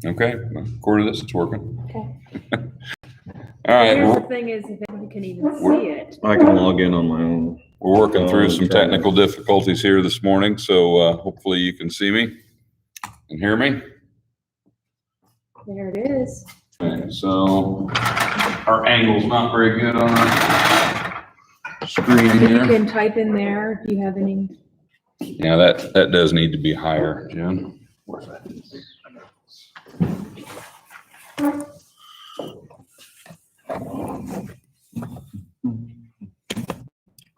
Okay, according to this, it's working. Okay. All right. Here's the thing is, if anyone can even see it. I can log in on my own. We're working through some technical difficulties here this morning, so hopefully you can see me and hear me. There it is. Okay, so our angle's not very good on our screen You here. can type in there if you have any. Yeah, that does need to be higher, Jen. Where's that?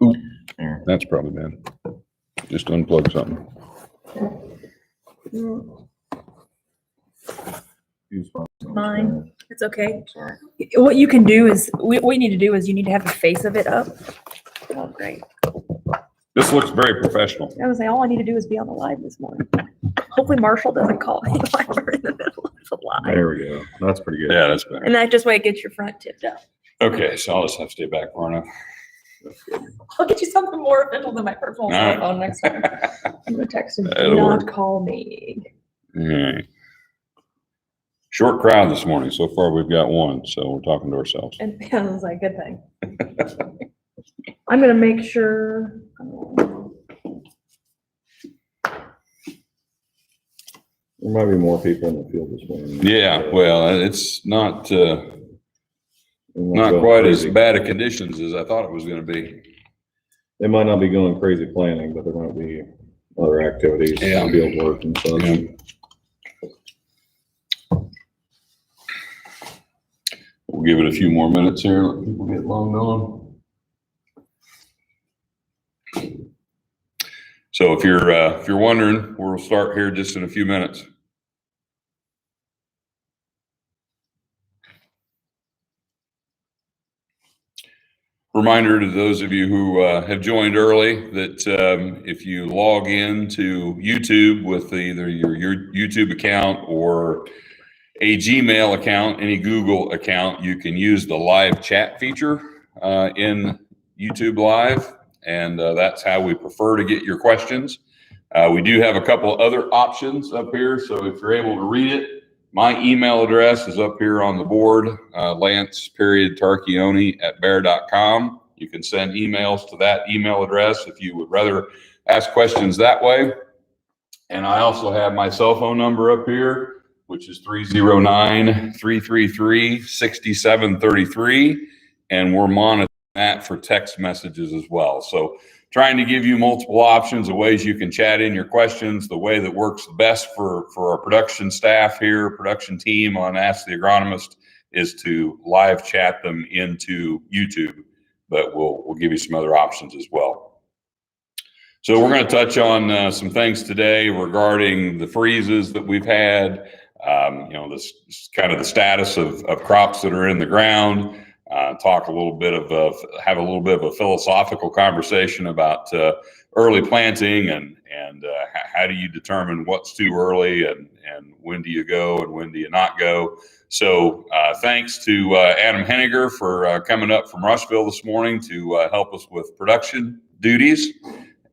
Ooh, that's probably bad. Just unplug something. Mine. It's okay. What you can do is, what you need to do is you need to have the face of it up. Oh, great. This looks very professional. I was like, all I need to do is be on the live this morning. Hopefully Marshall doesn't call me while we're in the middle of the live. There we go. That's pretty good. Yeah, that's better. And that just way it gets your front tipped up. Okay, so I'll just have to stay back far enough. I'll get you something more official than my personal cell phone next time. I'm gonna text him, do not call me. All right. Short crowd this morning. So far, we've got one, so we're talking to ourselves. And I was like, good thing. I'm gonna make sure. There might be more people in the field this morning. Yeah, well, it's not quite as bad of conditions as I thought it was going to be. They might not be going crazy planning, but there might be other activities, field work and such. Yeah. We'll give it a few more minutes here. Let people get logged on. So if you're wondering, we'll start here just in a few minutes. Reminder to those of you who have joined early that if you log in to YouTube with either your YouTube account or a Gmail account, any Google account, you can use the live chat feature in YouTube Live, and that's how we prefer to get your questions. We do have a couple other options up here, so if you're able to read it, my email address is up here on the board, lance.tarchioni@bear.com. You can send emails to that email address if you would rather ask questions that way. And I also have my cell phone number up here, which is 309-333-6733. And we're monitoring that for text messages as well. So trying to give you multiple options of ways you can chat in your questions. The way that works best for our production staff here, production team on Ask the Agronomist, is to live chat them into YouTube, but we'll give you some other options as well. So we're going to touch on some things today regarding the freezes that we've had, this kind of the status of crops that are in the ground. Talk a little bit of have a little bit of a philosophical conversation about early planting and how do you determine what's too early and when do you go and when do you not go. So thanks to Adam Henniger for coming up from Rushville this morning to help us with production duties.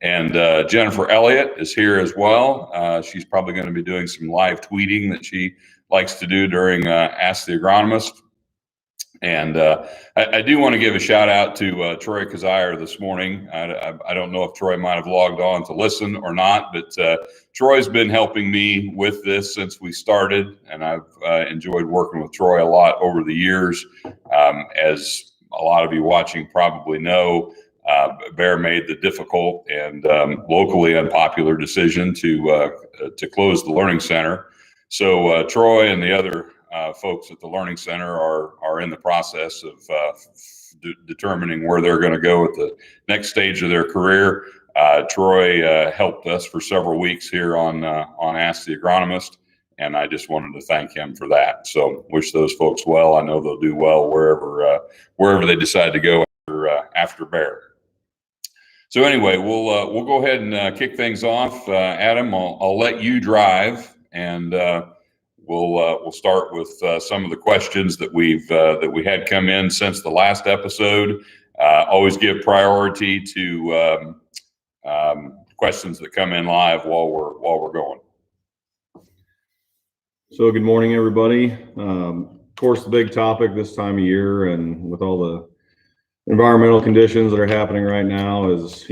And Jennifer Elliott is here as well. She's probably going to be doing some live tweeting that she likes to do during Ask the Agronomist. And I do want to give a shout out to Troy Kazire this morning. I don't know if Troy might have logged on to listen or not, but Troy's been helping me with this since we started, and I've enjoyed working with Troy a lot over the years. As a lot of you watching probably know, Bear made the difficult and locally unpopular decision to close the Learning Center. So Troy and the other folks at the Learning Center are in the process of determining where they're going to go at the next stage of their career. Troy helped us for several weeks here on Ask the Agronomist, and I just wanted to thank him for that. So wish those folks well. I know they'll do well wherever they decide to go after Bear. So anyway, we'll go ahead and kick things off. Adam, I'll let you drive, and we'll start with some of the questions that we had come in since the last episode. Always give priority to questions that come in live while we're going. So good morning, everybody. Of course, the big topic this time of year and with all the environmental conditions that are happening right now is,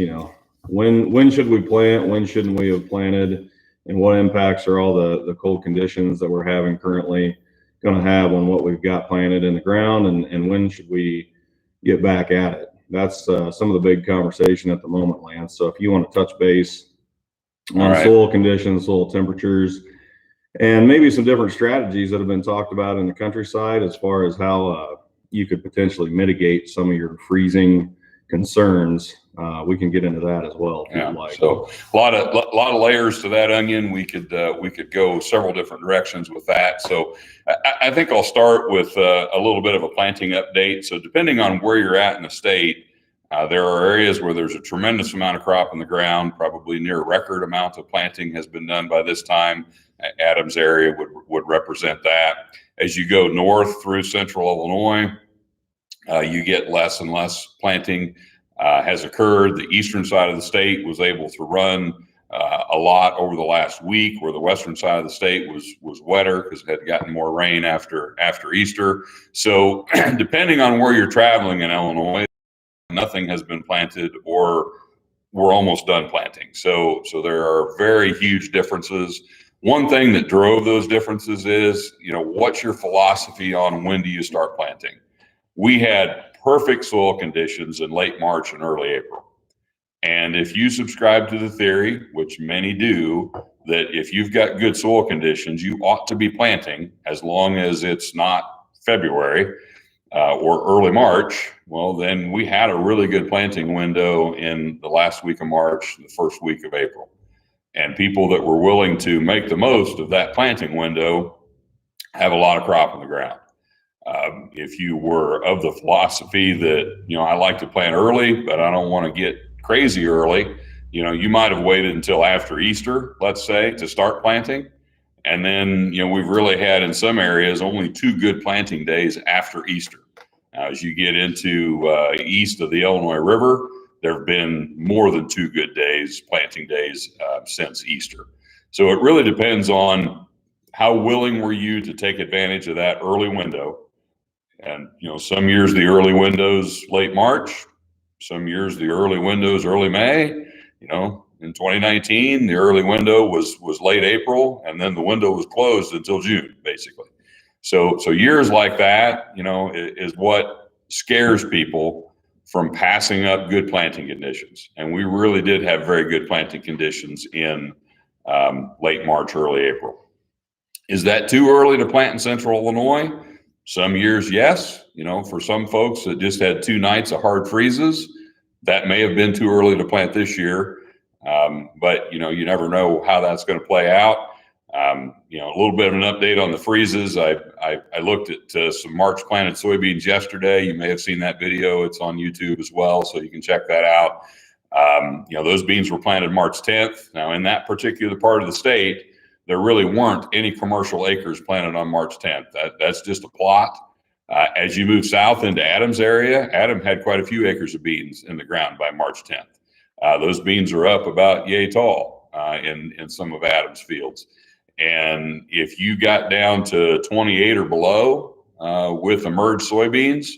when should we plant? When shouldn't we have planted? And what impacts are all the cold conditions that we're having currently going to have on what we've got planted in the ground? And when should we get back at it? That's some of the big conversation at the moment, Lance. So if you want to touch base on soil conditions, soil temperatures, and maybe some different strategies that have been talked about in the countryside as far as how you could potentially mitigate some of your freezing concerns. We can get into that as well if you'd like. So a lot of layers to that onion. We could go several different directions with that. So I think I'll start with a little bit of a planting update. So depending on where you're at in the state, there are areas where there's a tremendous amount of crop in the ground, probably near record amount of planting has been done by this time. Adams area would represent that. As you go north through central Illinois, you get less and less planting has occurred. The eastern side of the state was able to run a lot over the last week, where the western side of the state was wetter because it had gotten more rain after Easter. So depending on where you're traveling in Illinois, nothing has been planted or we're almost done planting. So there are very huge differences. One thing that drove those differences is, what's your philosophy on when do you start planting? We had perfect soil conditions in late March and early April. And if you subscribe to the theory, which many do, that if you've got good soil conditions, you ought to be planting as long as it's not February or early March. Well, then we had a really good planting window in the last week of March, the first week of April. And people that were willing to make the most of that planting window have a lot of crop in the ground. If you were of the philosophy that, I like to plant early, but I don't want to get crazy early, you might have waited until after Easter, let's say, to start planting. And then, we've really had in some areas only 2 good planting days after Easter. As you get into east of the Illinois River, there have been more than 2 good planting days since Easter. So it really depends on how willing were you to take advantage of that early window. And, some years the early window's late March, some years the early window's early May. In 2019, the early window was late April, and then the window was closed until June, basically. So years like that, is what scares people from passing up good planting conditions. And we really did have very good planting conditions in late March, early April. Is that too early to plant in central Illinois? Some years, yes. For some folks that just had 2 nights of hard freezes, that may have been too early to plant this year. But you never know how that's going to play out. A little bit of an update on the freezes. I looked at some March planted soybeans yesterday. You may have seen that video. It's on YouTube as well, so you can check that out. Those beans were planted March 10th. Now, in that particular part of the state, there really weren't any commercial acres planted on March 10th. That's just a plot. As you move south into Adams area, Adam had quite a few acres of beans in the ground by March 10th. Those beans are up about yay tall in some of Adams' fields. And if you got down to 28 or below with emerged soybeans,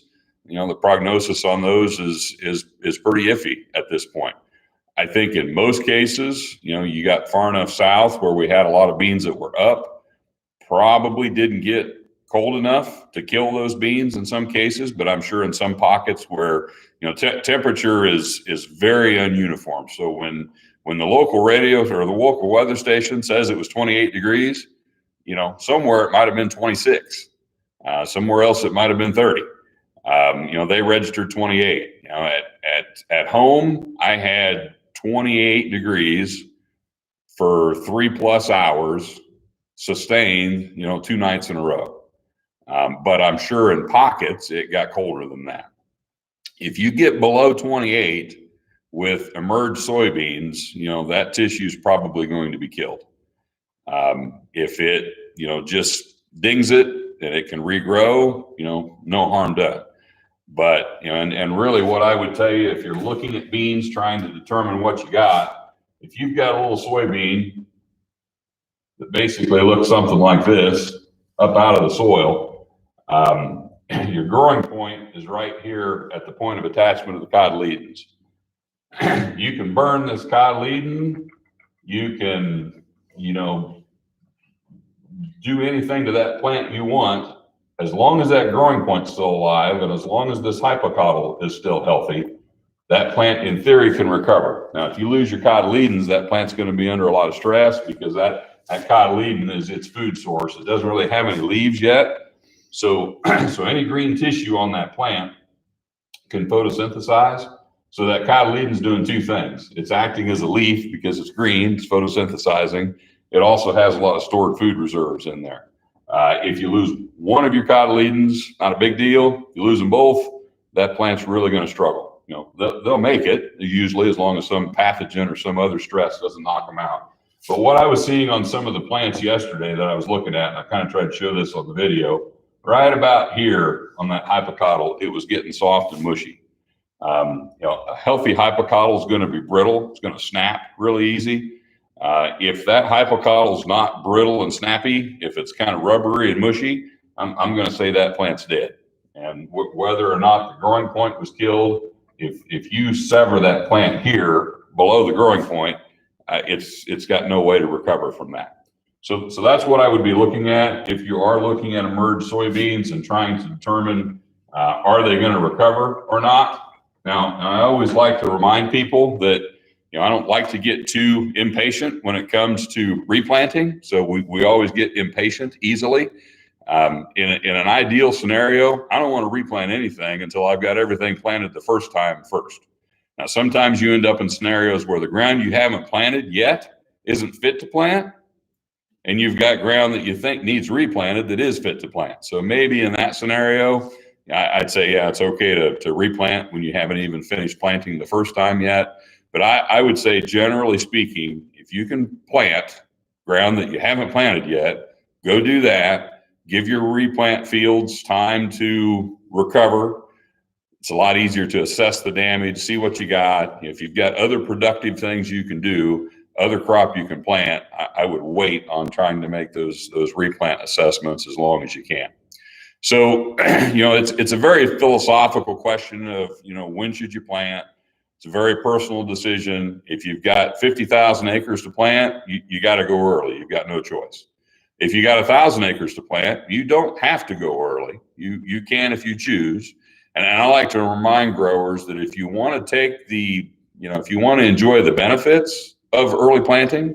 the prognosis on those is pretty iffy at this point. I think in most cases, you got far enough south where we had a lot of beans that were up, probably didn't get cold enough to kill those beans in some cases, but I'm sure in some pockets where, temperature is very ununiform. So when the local radio or the local weather station says it was 28 degrees, somewhere it might have been 26. Somewhere else it might have been 30. They registered 28. At home, I had 28 degrees for 3+ hours sustained, 2 nights in a row. But I'm sure in pockets it got colder than that. If you get below 28 with emerged soybeans, that tissue is probably going to be killed. If it, just dings it and it can regrow, no harm done. But, and really what I would tell you, if you're looking at beans, trying to determine what you got, if you've got a little soybean that basically look something like this up out of the soil. Your growing point is right here at the point of attachment of the cotyledons. You can burn this cotyledon. You can, do anything to that plant you want, as long as that growing point's still alive and as long as this hypocotyl is still healthy. That plant, in theory, can recover. Now, if you lose your cotyledons, that plant's going to be under a lot of stress because that cotyledon is its food source. It doesn't really have any leaves yet. So any green tissue on that plant can photosynthesize. So that cotyledon is doing two things. It's acting as a leaf because it's green, it's photosynthesizing. It also has a lot of stored food reserves in there. If you lose one of your cotyledons, not a big deal. If you lose them both, that plant's really going to struggle. They'll make it usually, as long as some pathogen or some other stress doesn't knock them out. But what I was seeing on some of the plants yesterday that I was looking at, and I kind of tried to show this on the video, right about here on that hypocotyl, it was getting soft and mushy. A healthy hypocotyl is going to be brittle. It's going to snap really easy. If that hypocotyl is not brittle and snappy, if it's kind of rubbery and mushy, I'm going to say that plant's dead. And whether or not the growing point was killed, if you sever that plant here below the growing point, it's got no way to recover from that. So that's what I would be looking at if you are looking at emerged soybeans and trying to determine are they going to recover or not. Now, I always like to remind people that I don't like to get too impatient when it comes to replanting. So we always get impatient easily. In an ideal scenario, I don't want to replant anything until I've got everything planted the first time first. Now, sometimes you end up in scenarios where the ground you haven't planted yet isn't fit to plant, and you've got ground that you think needs replanted that is fit to plant. So maybe in that scenario, I'd say, yeah, it's okay to replant when you haven't even finished planting the first time yet. But I would say, generally speaking, if you can plant ground that you haven't planted yet, go do that. Give your replant fields time to recover. It's a lot easier to assess the damage, see what you got. If you've got other productive things you can do, other crop you can plant, I would wait on trying to make those replant assessments as long as you can. So, it's a very philosophical question of, when should you plant? It's a very personal decision. If you've got 50,000 acres to plant, you got to go early. You've got no choice. If you got 1,000 acres to plant, you don't have to go early. You can if you choose. And I like to remind growers that if you want to take if you want to enjoy the benefits of early planting,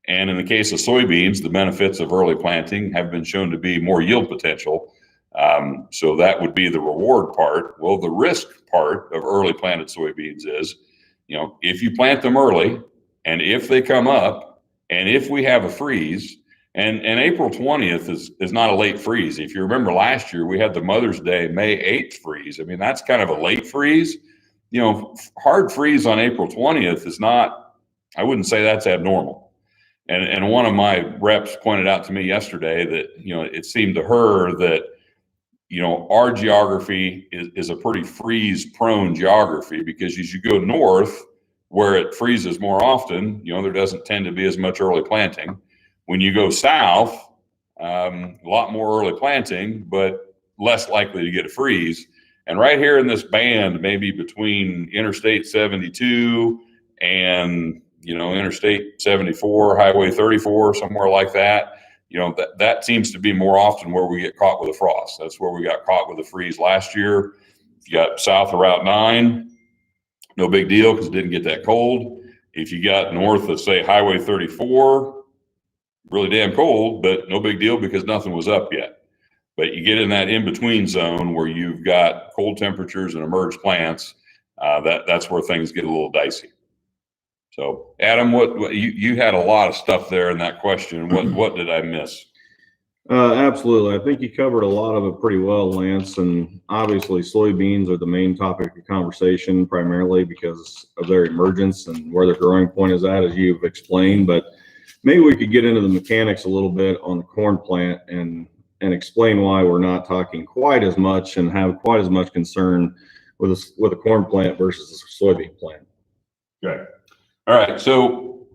and in the case of soybeans, the benefits of early planting have been shown to be more yield potential. So that would be the reward part. Well, the risk part of early planted soybeans is, if you plant them early and if they come up and if we have a freeze, and April 20th is not a late freeze. If you remember last year, we had the Mother's Day, May 8th freeze. I mean, that's kind of a late freeze. Hard freeze on April 20th is not, I wouldn't say that's abnormal. And one of my reps pointed out to me yesterday that, it seemed to her that, our geography is a pretty freeze-prone geography, because as you go north, where it freezes more often, there doesn't tend to be as much early planting. When you go south, a lot more early planting, but less likely to get a freeze. And right here in this band, maybe between Interstate 72 and, Interstate 74, Highway 34, somewhere like that, that seems to be more often where we get caught with a frost. That's where we got caught with a freeze last year. If you got south of Route 9, no big deal because it didn't get that cold. If you got north of, say, Highway 34, really damn cold, but no big deal because nothing was up yet. But you get in that in-between zone where you've got cold temperatures and emerged plants, that's where things get a little dicey. So, Adam, what you had a lot of stuff there in that question. What did I miss? Absolutely. I think you covered a lot of it pretty well, Lance. And obviously, soybeans are the main topic of conversation, primarily because of their emergence and where their growing point is at, as you've explained. But maybe we could get into the mechanics a little bit on the corn plant and explain why we're not talking quite as much and have quite as much concern with a corn plant versus a soybean plant. Okay. All right. So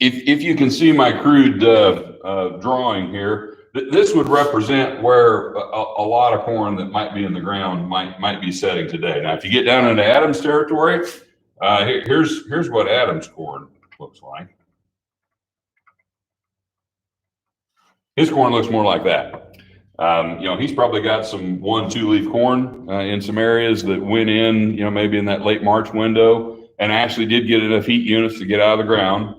If you can see my crude drawing here, this would represent where a lot of corn that might be in the ground might be setting today. Now, if you get down into Adams territory, here's what Adams corn looks like. His corn looks more like that. He's probably got some 1-2 leaf corn in some areas that went in, maybe in that late March window, and actually did get enough heat units to get out of the ground.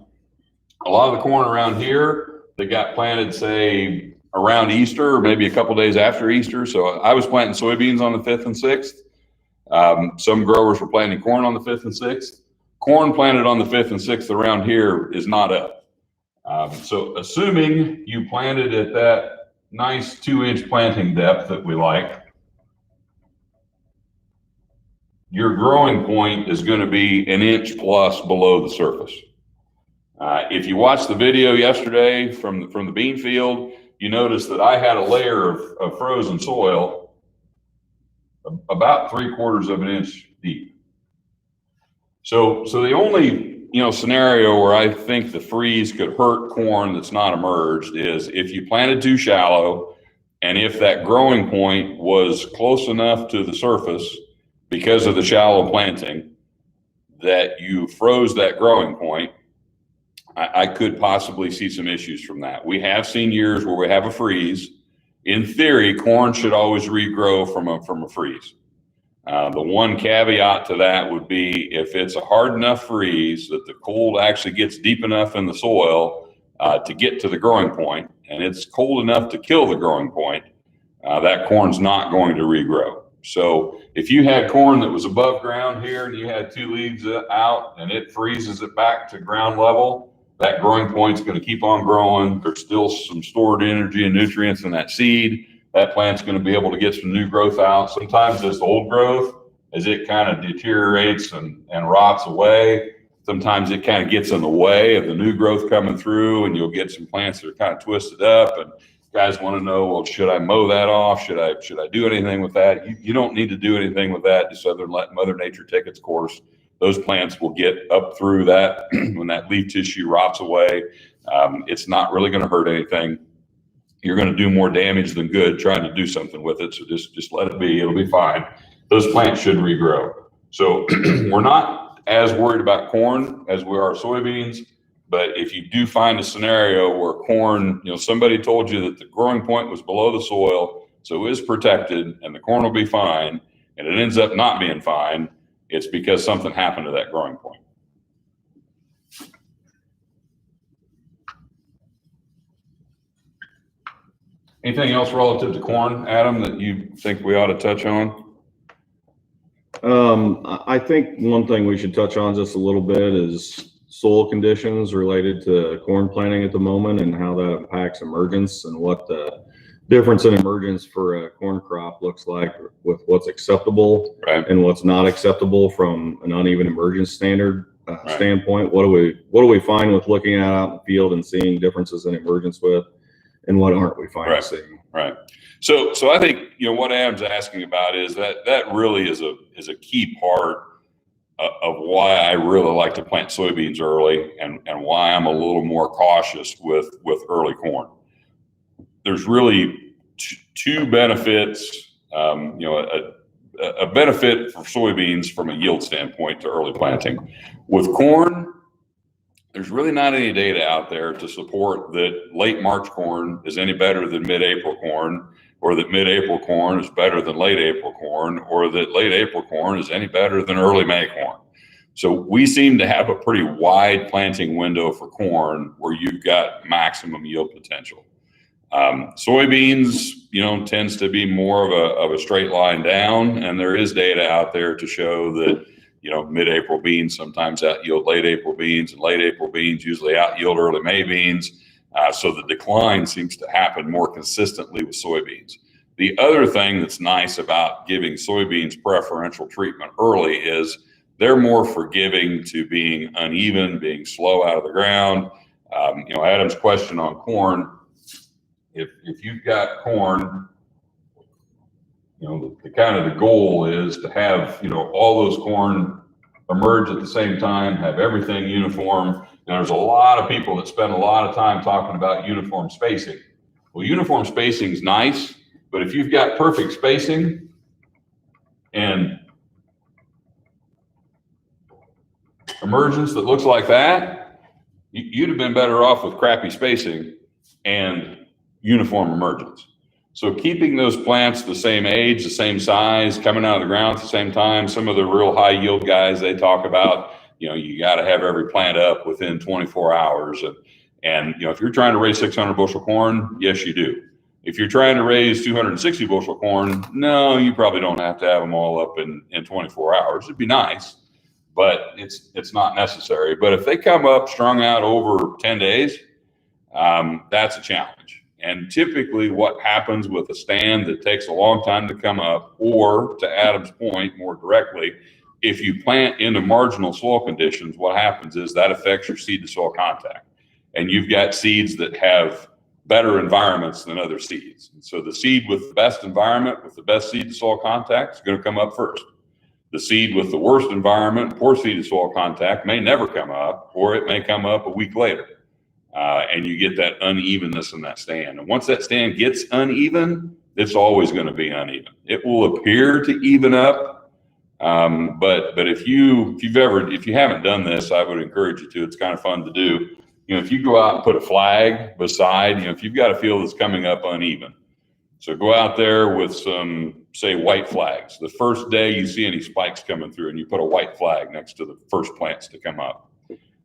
A lot of the corn around here that got planted, say, around Easter or maybe a couple days after Easter. So I was planting soybeans on the 5th and 6th. Some growers were planting corn on the 5th and 6th. Corn planted on the 5th and 6th around here is not up. So assuming you planted at that nice 2-inch planting depth that we like, your growing point is going to be 1 inch plus below the surface. If you watched the video yesterday from the bean field, you notice that I had a layer of frozen soil about 3/4 of an inch deep. So the only scenario where I think the freeze could hurt corn that's not emerged is if you planted too shallow, and if that growing point was close enough to the surface because of the shallow planting that you froze that growing point. I could possibly see some issues from that. We have seen years where we have a freeze. In theory, corn should always regrow from a freeze. The one caveat to that would be if it's a hard enough freeze that the cold actually gets deep enough in the soil to get to the growing point, and it's cold enough to kill the growing point, that corn's not going to regrow. So if you had corn that was above ground here and you had 2 leaves out and it freezes it back to ground level, that growing point's going to keep on growing. There's still some stored energy and nutrients in that seed. That plant's going to be able to get some new growth out. Sometimes this old growth, as it kind of deteriorates and rots away, sometimes it kind of gets in the way of the new growth coming through, and you'll get some plants that are kind of twisted up. And guys want to know, well, should I mow that off? Should I do anything with that? You don't need to do anything with that. Just let Mother Nature take its course. Those plants will get up through that when that leaf tissue rots away. It's not really going to hurt anything. You're going to do more damage than good trying to do something with it. So just let it be. It'll be fine. Those plants should regrow. So we're not as worried about corn as we are soybeans. But if you do find a scenario where corn, somebody told you that the growing point was below the soil, so it is protected and the corn will be fine, and it ends up not being fine, it's because something happened to that growing point. Anything else relative to corn, Adam, that you think we ought to touch on? I think one thing we should touch on just a little bit is soil conditions related to corn planting at the moment and how that impacts emergence and what the difference in emergence for a corn crop looks like with what's acceptable and what's not acceptable from an uneven emergence standpoint. What do we find with looking out in the field and seeing differences in emergence with, and what aren't we finding seeing? Right. So I think what Adam's asking about is that really is a key part of why I really like to plant soybeans early and why I'm a little more cautious with early corn. There's really two benefits, a benefit for soybeans from a yield standpoint to early planting. With corn, there's really not any data out there to support that late March corn is any better than mid-April corn, or that mid-April corn is better than late April corn, or that late April corn is any better than early May corn. So we seem to have a pretty wide planting window for corn where you've got maximum yield potential. Soybeans, tends to be more of a straight line down, and there is data out there to show that mid-April beans sometimes out-yield late April beans, and late April beans usually out-yield early May beans. So the decline seems to happen more consistently with soybeans. The other thing that's nice about giving soybeans preferential treatment early is they're more forgiving to being uneven, being slow out of the ground. Adam's question on corn, if you've got corn, the kind of the goal is to have, all those corn emerge at the same time, have everything uniform. And there's a lot of people that spend a lot of time talking about uniform spacing. Well, uniform spacing is nice, but if you've got perfect spacing and emergence that looks like that, you'd have been better off with crappy spacing and uniform emergence. So keeping those plants the same age, the same size, coming out of the ground at the same time. Some of the real high yield guys, they talk about, you got to have every plant up within 24 hours. And if you're trying to raise 600 bushel corn, yes, you do. If you're trying to raise 260 bushel corn, no, you probably don't have to have them all up in 24 hours. It'd be nice, but it's not necessary. But if they come up strung out over 10 days, that's a challenge. And typically what happens with a stand that takes a long time to come up, or to Adam's point more directly, if you plant into marginal soil conditions, what happens is that affects your seed to soil contact. And you've got seeds that have better environments than other seeds. And so the seed with the best environment, with the best seed to soil contact, is going to come up first. The seed with the worst environment, poor seed to soil contact, may never come up, or it may come up a week later. And you get that unevenness in that stand. And once that stand gets uneven, it's always going to be uneven. It will appear to even up, but if you haven't done this, I would encourage you to. It's kind of fun to do. If you go out and put a flag beside, if you've got a field that's coming up uneven, so go out there with some, say, white flags. The first day you see any spikes coming through, and you put a white flag next to the first plants to come up.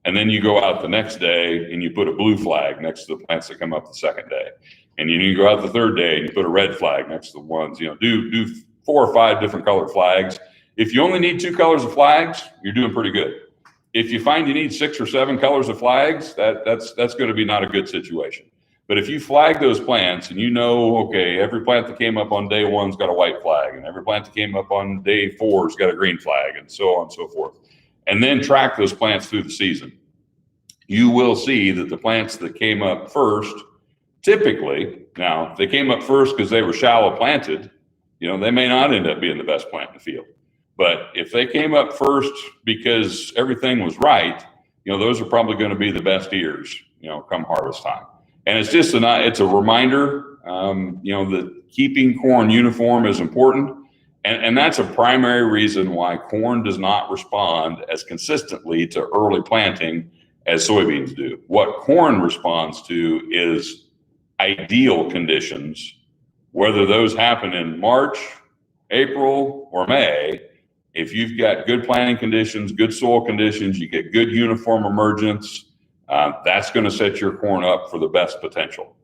And then you go out the next day and you put a blue flag next to the plants that come up the second day. And you go out the third day and you put a red flag next to the ones, do 4 or 5 different colored flags. If you only need 2 colors of flags, you're doing pretty good. If you find you need 6 or 7 colors of flags, that's going to be not a good situation. But if you flag those plants and okay, every plant that came up on day 1's got a white flag, and every plant that came up on day 4's got a green flag, and so on and so forth, and then track those plants through the season, you will see that the plants that came up first, typically, now, if they came up first because they were shallow planted, they may not end up being the best plant in the field. But if they came up first because everything was right, those are probably going to be the best ears, come harvest time. And it's just it's a reminder, that keeping corn uniform is important. And that's a primary reason why corn does not respond as consistently to early planting as soybeans do. What corn responds to is ideal conditions, whether those happen in March, April, or May. If you've got good planting conditions, good soil conditions, you get good uniform emergence, that's going to set your corn up for the best potential.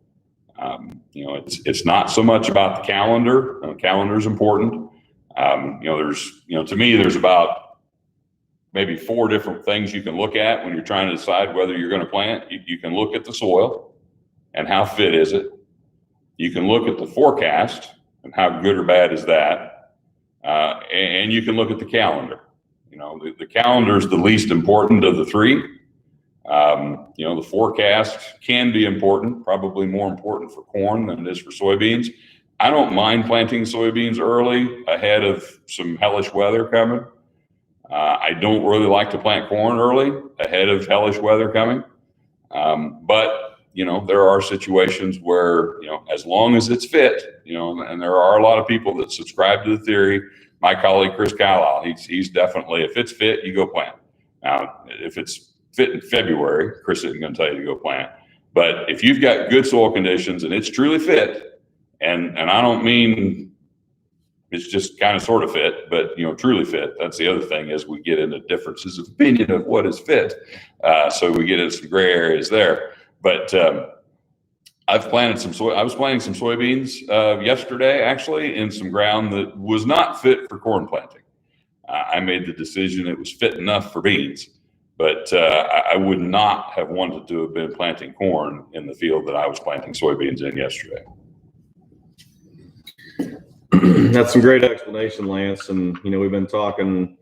It's not so much about the calendar. Calendar is important. To me, there's about maybe 4 different things you can look at when you're trying to decide whether you're going to plant. You can look at the soil and how fit is it. You can look at the forecast and how good or bad is that. And you can look at the calendar. The calendar is the least important of the 3. The forecast can be important, probably more important for corn than it is for soybeans. I don't mind planting soybeans early ahead of some hellish weather coming. I don't really like to plant corn early ahead of hellish weather coming. But there are situations where, as long as it's fit, and there are a lot of people that subscribe to the theory. My colleague, Chris Carlisle, he's definitely, if it's fit, you go plant. Now, if it's fit in February, Chris isn't going to tell you to go plant. But if you've got good soil conditions and it's truly fit, and I don't mean it's just kind of sort of fit, but truly fit. That's the other thing, is we get into differences of opinion of what is fit. So we get into some gray areas there. But I was planting some soybeans yesterday, actually, in some ground that was not fit for corn planting. I made the decision it was fit enough for beans, but I would not have wanted to have been planting corn in the field that I was planting soybeans in yesterday. That's some great explanation, Lance. And, we've been talking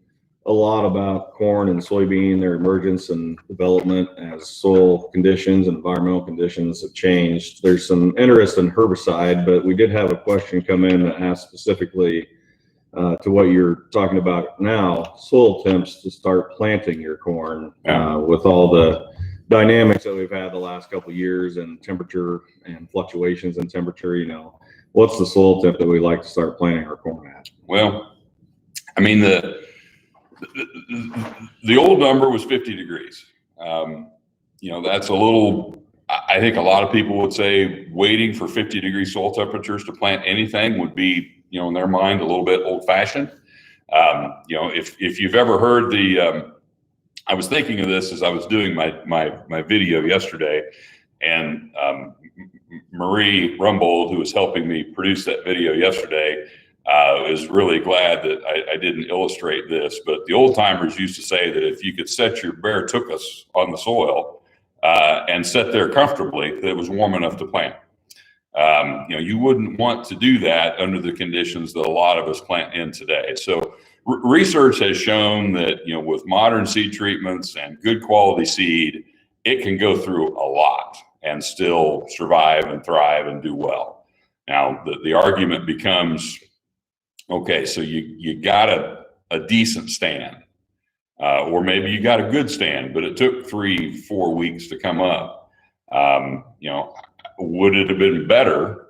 a lot about corn and soybean, their emergence and development as soil conditions and environmental conditions have changed. There's some interest in herbicide, but we did have a question come in that asked specifically to what you're talking about now, soil temps to start planting your corn, with all the dynamics that we've had the last couple of years and temperature and fluctuations in temperature, you know, what's the soil temp that we like to start planting our corn at? Well, I mean, the old number was 50 degrees. You know, that's a little, I think a lot of people would say waiting for 50-degree soil temperatures to plant anything would be, you know, in their mind, a little bit old fashioned. You know, if you've ever heard I was thinking of this as I was doing my video yesterday, and Marie Rumbold, who was helping me produce that video yesterday, is really glad that I didn't illustrate this. But the old timers used to say that if you could set your bare tuchus on the soil and sit there comfortably, that it was warm enough to plant. You know, you wouldn't want to do that under the conditions that a lot of us plant in today. So research has shown that, you know, with modern seed treatments and good quality seed, it can go through a lot and still survive and thrive and do well. Now, the argument becomes, okay, so you got a decent stand, or maybe you got a good stand, but it took 3-4 weeks to come up. You know, would it have been better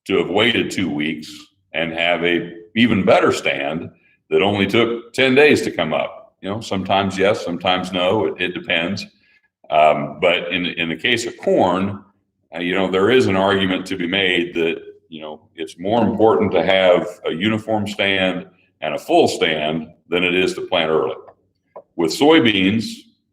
to have waited 2 weeks and have a even better stand that only took 10 days to come up? You know, sometimes yes, sometimes no, it depends. But in the case of corn, you know, there is an argument to be made that, you know, it's more important to have a uniform stand and a full stand than it is to plant early. With soybeans,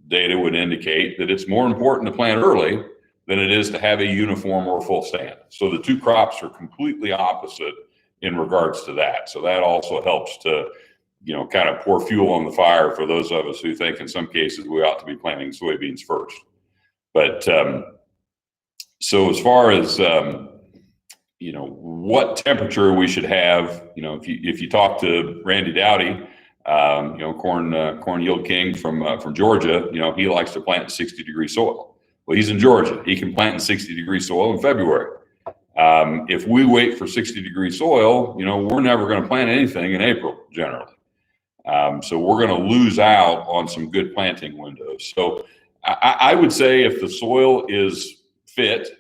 data would indicate that it's more important to plant early than it is to have a uniform or full stand. So the two crops are completely opposite in regards to that. So that also helps to, you know, kind of pour fuel on the fire for those of us who think in some cases we ought to be planting soybeans first. But so as far as, you know, what temperature we should have, you know, if you talk to Randy Dowdy, you know, corn yield king from Georgia, you know, he likes to plant in 60-degree soil. Well, he's in Georgia. He can plant in 60-degree soil in February. If we wait for 60-degree soil, you know, we're never going to plant anything in April generally. So we're going to lose out on some good planting windows. So I would say if the soil is fit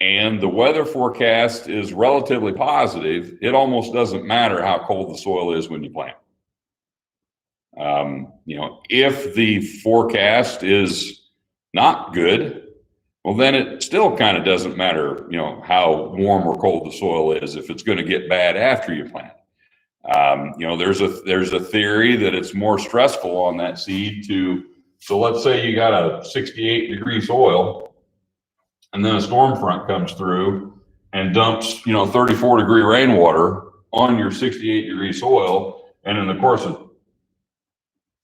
and the weather forecast is relatively positive, it almost doesn't matter how cold the soil is when you plant. You know, if the forecast is not good, well, then it still kind of doesn't matter, you know, how warm or cold the soil is if it's going to get bad after you plant. You know, there's a theory that it's more stressful on that seed so let's say you got a 68-degree soil and then a storm front comes through and dumps, you know, 34-degree rainwater on your 68-degree soil. And in the course of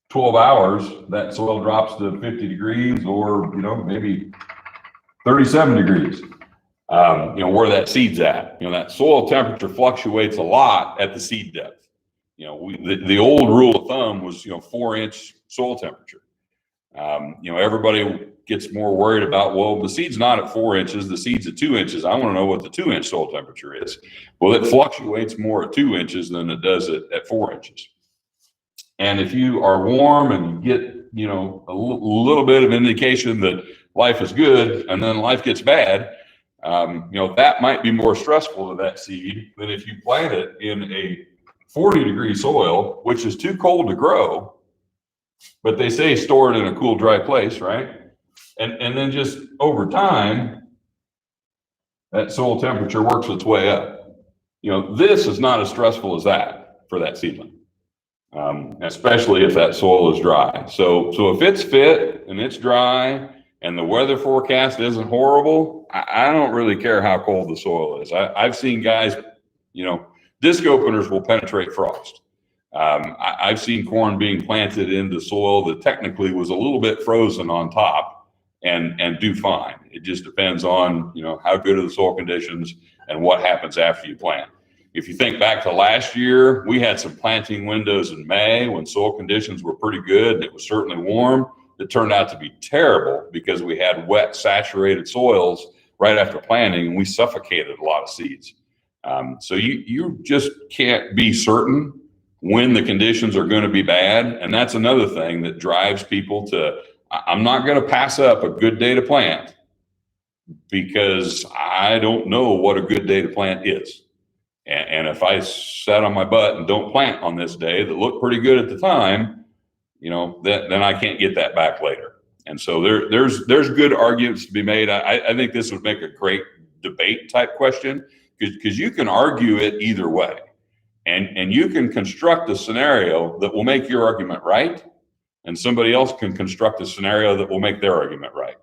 12 hours, that soil drops to 50 degrees or, you know, maybe 37 degrees. You know, where that seed's at. You know, that soil temperature fluctuates a lot at the seed depth. You know, the old rule of thumb was, you know, 4-inch soil temperature. You know, everybody gets more worried about, well, the seed's not at 4 inches, the seed's at 2 inches. I want to know what the 2-inch soil temperature is. Well, it fluctuates more at 2 inches than it does at 4 inches. And if you are warm and you get, you know, a little bit of indication that life is good and then life gets bad, you know, that might be more stressful to that seed than if you plant it in a 40-degree soil, which is too cold to grow, but they say store it in a cool, dry place, right? And then just over time, that soil temperature works its way up. You know, this is not as stressful as that for that seedling, especially if that soil is dry. So if it's fit and it's dry and the weather forecast isn't horrible, I don't really care how cold the soil is. I've seen guys, you know, disc openers will penetrate frost. I've seen corn being planted into soil that technically was a little bit frozen on top and do fine. It just depends on, you know, how good are the soil conditions and what happens after you plant. If you think back to last year, we had some planting windows in May when soil conditions were pretty good and it was certainly warm. It turned out to be terrible because we had wet, saturated soils right after planting and we suffocated a lot of seeds. So you just can't be certain when the conditions are going to be bad. And that's another thing that drives people to, I'm not going to pass up a good day to plant because I don't know what a good day to plant is. And if I sat on my butt and don't plant on this day that looked pretty good at the time, then I can't get that back later. And so there's good arguments to be made. I think this would make a great debate type question because you can argue it either way. And you can construct a scenario that will make your argument right, and somebody else can construct a scenario that will make their argument right.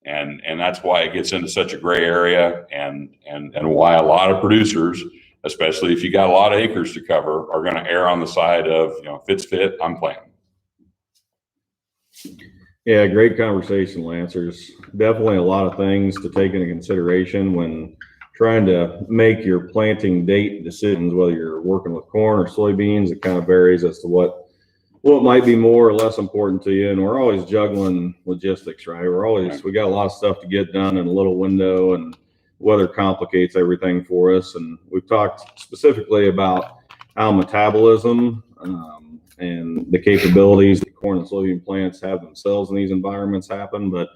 And that's why it gets into such a gray area, and why a lot of producers, especially if you got a lot of acres to cover, are going to err on the side of, if it's fit, I'm planting. Yeah, great conversation, Lance. There's definitely a lot of things to take into consideration when trying to make your planting date decisions, whether you're working with corn or soybeans. It kind of varies as to what might be more or less important to you. And we're always juggling logistics, right? We got a lot of stuff to get done in a little window, and weather complicates everything for us. And we've talked specifically about how metabolism and the capabilities that corn and soybean plants have themselves in these environments happen. But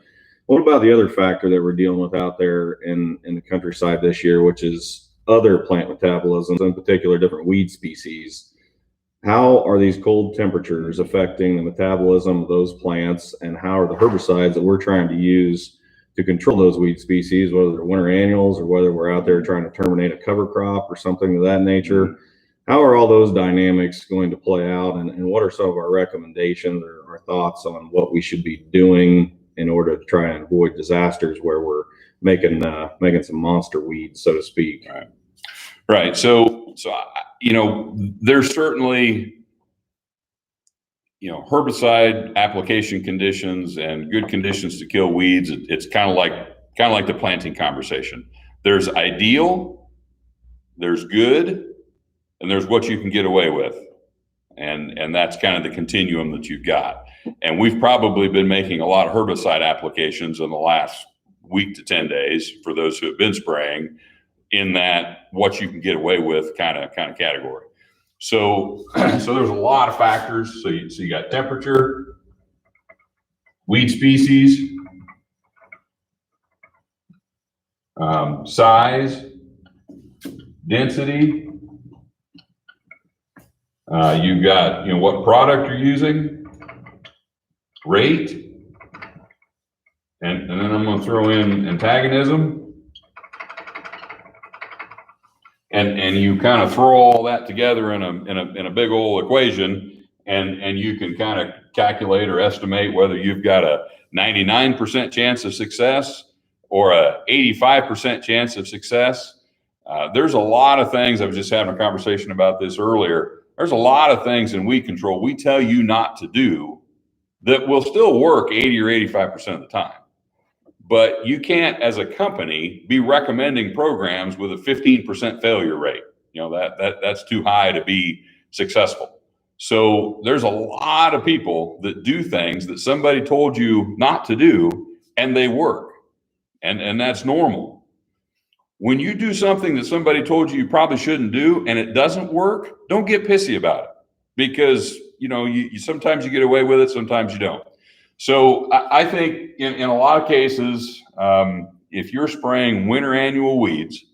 what about the other factor that we're dealing with out there in the countryside this year, which is other plant metabolisms, in particular different weed species? How are these cold temperatures affecting the metabolism of those plants, and how are the herbicides that we're trying to use to control those weed species, whether they're winter annuals or whether we're out there trying to terminate a cover crop or something of that nature? How are all those dynamics going to play out, and what are some of our recommendations or our thoughts on what we should be doing in order to try and avoid disasters where we're making some monster weeds, so to speak? Right. So there's certainly herbicide application conditions and good conditions to kill weeds. It's kind of like the planting conversation. There's ideal, there's good, and there's what you can get away with. And that's kind of the continuum that you've got. And we've probably been making a lot of herbicide applications in the last week to 10 days for those who have been spraying, in that what you can get away with kind of category. So there's a lot of factors. So you got temperature, weed species, size, density. You've got, what product you're using, rate, and then I'm going to throw in antagonism, and you kind of throw all that together in a big old equation, and you can kind of calculate or estimate whether you've got a 99% chance of success or a 85% chance of success. There's a lot of things. I was just having a conversation about this earlier. There's a lot of things in weed control we tell you not to do that will still work 80 or 85% of the time. But you can't, as a company, be recommending programs with a 15% failure rate. That's too high to be successful. So there's a lot of people that do things that somebody told you not to do, and they work. And that's normal. When you do something that somebody told you probably shouldn't do and it doesn't work, don't get pissy about it, because you sometimes you get away with it, sometimes you don't. So I think in a lot of cases, if you're spraying winter annual weeds,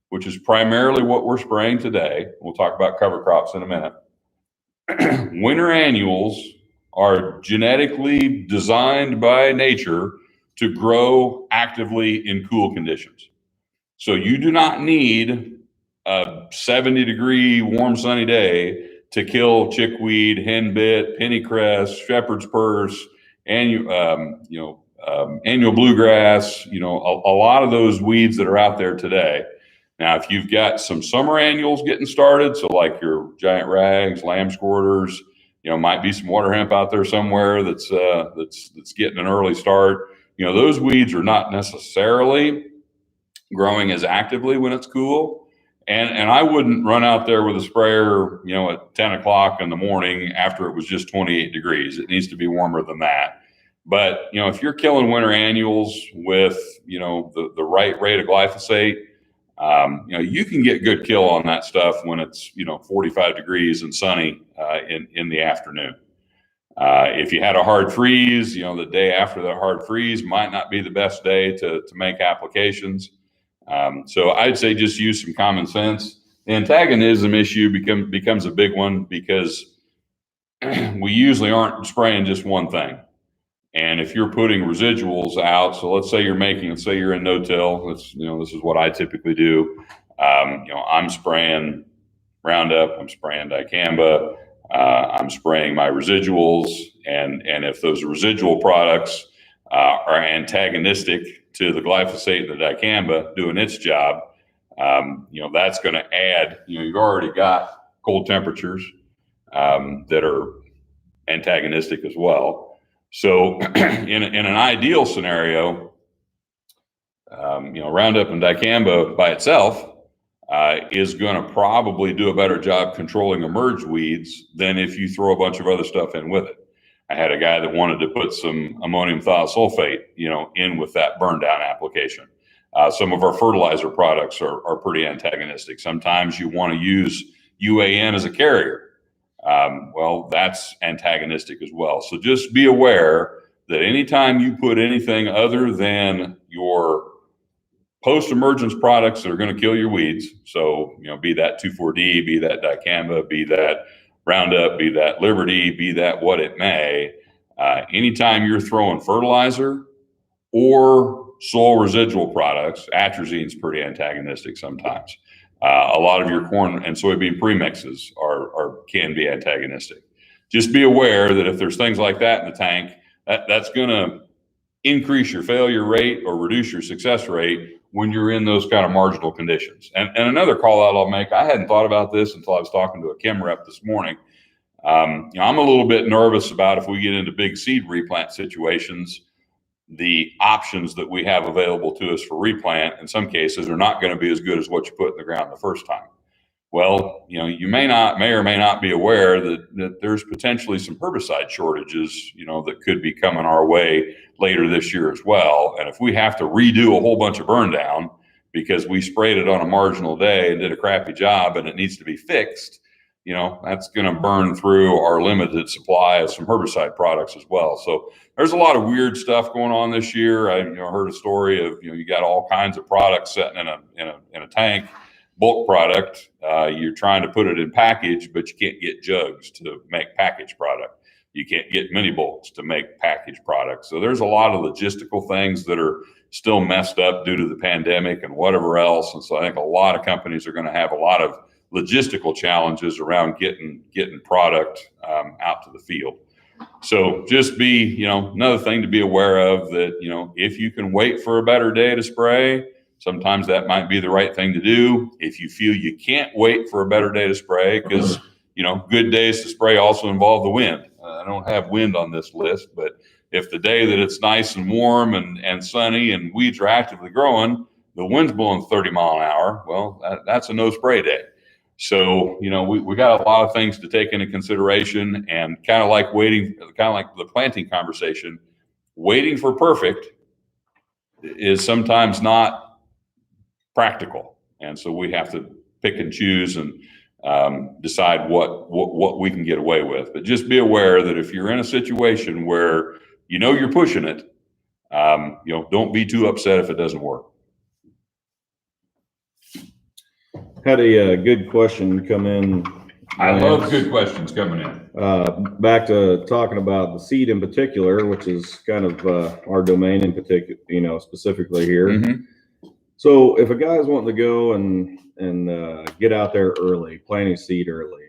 which is primarily what we're spraying today, we'll talk about cover crops in a minute. Winter annuals are genetically designed by nature to grow actively in cool conditions. So you do not need a 70-degree warm sunny day to kill chickweed, henbit, pennycress, shepherd's purse, annual bluegrass, a lot of those weeds that are out there today. Now, if you've got some summer annuals getting started, so like your giant rags, lamb squirters, might be some water hemp out there somewhere that's getting an early start. Those weeds are not necessarily growing as actively when it's cool. And I wouldn't run out there with a sprayer, at 10 o'clock in the morning after it was just 28 degrees. It needs to be warmer than that. But, if you're killing winter annuals with, the right rate of glyphosate, You can get good kill on that stuff when it's 45 degrees and sunny in the afternoon. If you had a hard freeze, the day after the hard freeze might not be the best day to make applications. So I'd say just use some common sense. The antagonism issue becomes a big one because we usually aren't spraying just one thing. And if you're putting residuals out, so let's say you're in no-till, this is what I typically do. I'm spraying Roundup, I'm spraying dicamba, I'm spraying my residuals, and if those residual products are antagonistic to the glyphosate and the dicamba doing its job, that's going to add. You've already got cold temperatures that are antagonistic as well. So, in an ideal scenario, Roundup and dicamba by itself is going to probably do a better job controlling emerge weeds than if you throw a bunch of other stuff in with it. I had a guy that wanted to put some ammonium thiosulfate, in with that burn down application. Some of our fertilizer products are pretty antagonistic. Sometimes you want to use UAN as a carrier. Well, that's antagonistic as well. So just be aware that anytime you put anything other than your post-emergence products that are going to kill your weeds, so be that 2,4-D, be that dicamba, be that Roundup, be that Liberty, be that what it may, anytime you're throwing fertilizer or soil residual products, atrazine's pretty antagonistic sometimes. A lot of your corn and soybean premixes can be antagonistic. Just be aware that if there's things like that in the tank, that's going to increase your failure rate or reduce your success rate when you're in those kind of marginal conditions. And another call out I'll make, I hadn't thought about this until I was talking to a chem rep this morning. I'm a little bit nervous about if we get into big seed replant situations, the options that we have available to us for replant in some cases are not going to be as good as what you put in the ground the first time. Well, you may or may not be aware that there's potentially some herbicide shortages, that could be coming our way later this year as well. And if we have to redo a whole bunch of burn down because we sprayed it on a marginal day and did a crappy job and it needs to be fixed, that's going to burn through our limited supply of some herbicide products as well. So there's a lot of weird stuff going on this year. I heard a story of, you got all kinds of products sitting in a tank, bulk product. You're trying to put it in package, but you can't get jugs to make package product. You can't get mini bulks to make package products. So there's a lot of logistical things that are still messed up due to the pandemic and whatever else. And so I think a lot of companies are going to have a lot of logistical challenges around getting product out to the field. So just be, another thing to be aware of that, if you can wait for a better day to spray, sometimes that might be the right thing to do. If you feel you can't wait for a better day to spray, because, good days to spray also involve the wind. I don't have wind on this list, but if the day that it's nice and warm and sunny and weeds are actively growing, the wind's blowing 30 mile an hour, well, that's a no spray day. So, we got a lot of things to take into consideration, and kind of like the planting conversation, waiting for perfect is sometimes not practical. And so we have to pick and choose and decide what we can get away with. But just be aware that if you're in a situation where you're pushing it, don't be too upset if it doesn't work. Had a good question come in. I love good questions coming in. Back to talking about the seed in particular, which is kind of our domain in particular, specifically here. Mm-hmm. So if a guy's wanting to go and get out there early, planting seed early,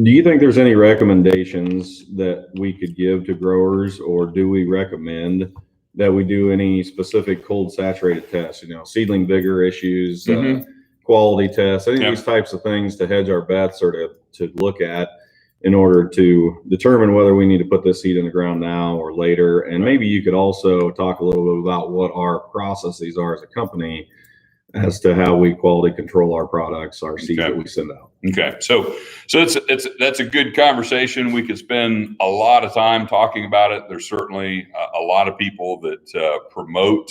do you think there's any recommendations that we could give to growers, or do we recommend that we do any specific cold saturated tests, seedling vigor issues, mm-hmm. Quality tests, any of these types of things to hedge our bets or to look at in order to determine whether we need to put this seed in the ground now or later? And maybe you could also talk a little bit about what our processes are as a company as to how we quality control our products, our seeds that we send out. Okay. So that's a good conversation. We could spend a lot of time talking about it. There's certainly a lot of people that promote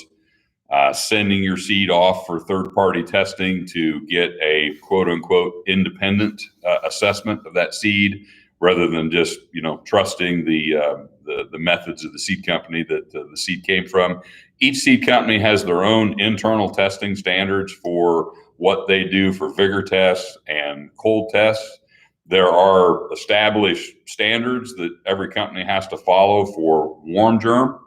sending your seed off for third-party testing to get a quote-unquote independent assessment of that seed, rather than just trusting the methods of the seed company that the seed came from. Each seed company has their own internal testing standards for what they do for vigor tests and cold tests. There are established standards that every company has to follow for warm germ.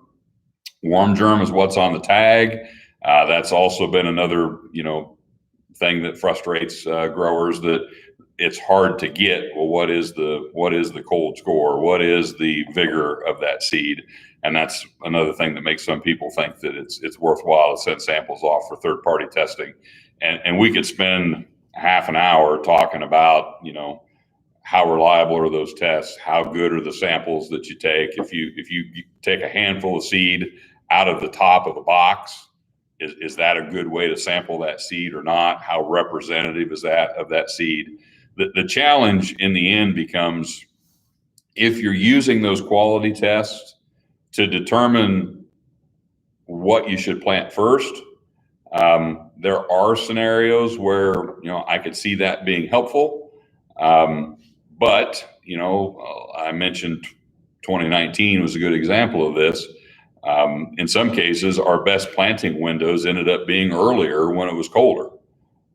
Warm germ is what's on the tag. That's also been another, thing that frustrates growers, that it's hard to get. Well, what is the cold score? What is the vigor of that seed? And that's another thing that makes some people think that it's worthwhile to send samples off for third-party testing. And we could spend half an hour talking about, how reliable are those tests? How good are the samples that you take? If you take a handful of seed out of the top of a box, is that a good way to sample that seed or not? How representative is that of that seed? The challenge in the end becomes, if you're using those quality tests to determine what you should plant first, there are scenarios where I could see that being helpful. But I mentioned 2019 was a good example of this. In some cases, our best planting windows ended up being earlier when it was colder.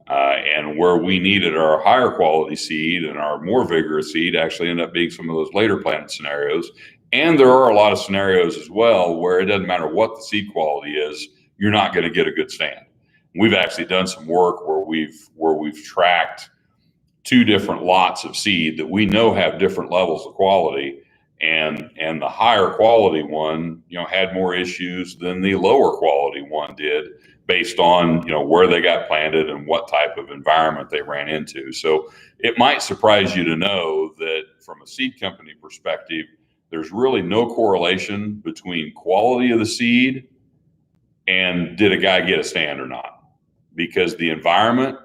And where we needed our higher quality seed and our more vigorous seed actually ended up being some of those later planted scenarios. And there are a lot of scenarios as well where it doesn't matter what the seed quality is, you're not going to get a good stand. We've actually done some work where we've tracked 2 different lots of seed that we know have different levels of quality, and the higher quality one, had more issues than the lower quality one did, based on where they got planted and what type of environment they ran into. So it might surprise you to know that from a seed company perspective, there's really no correlation between quality of the seed and did a guy get a stand or not, because the environment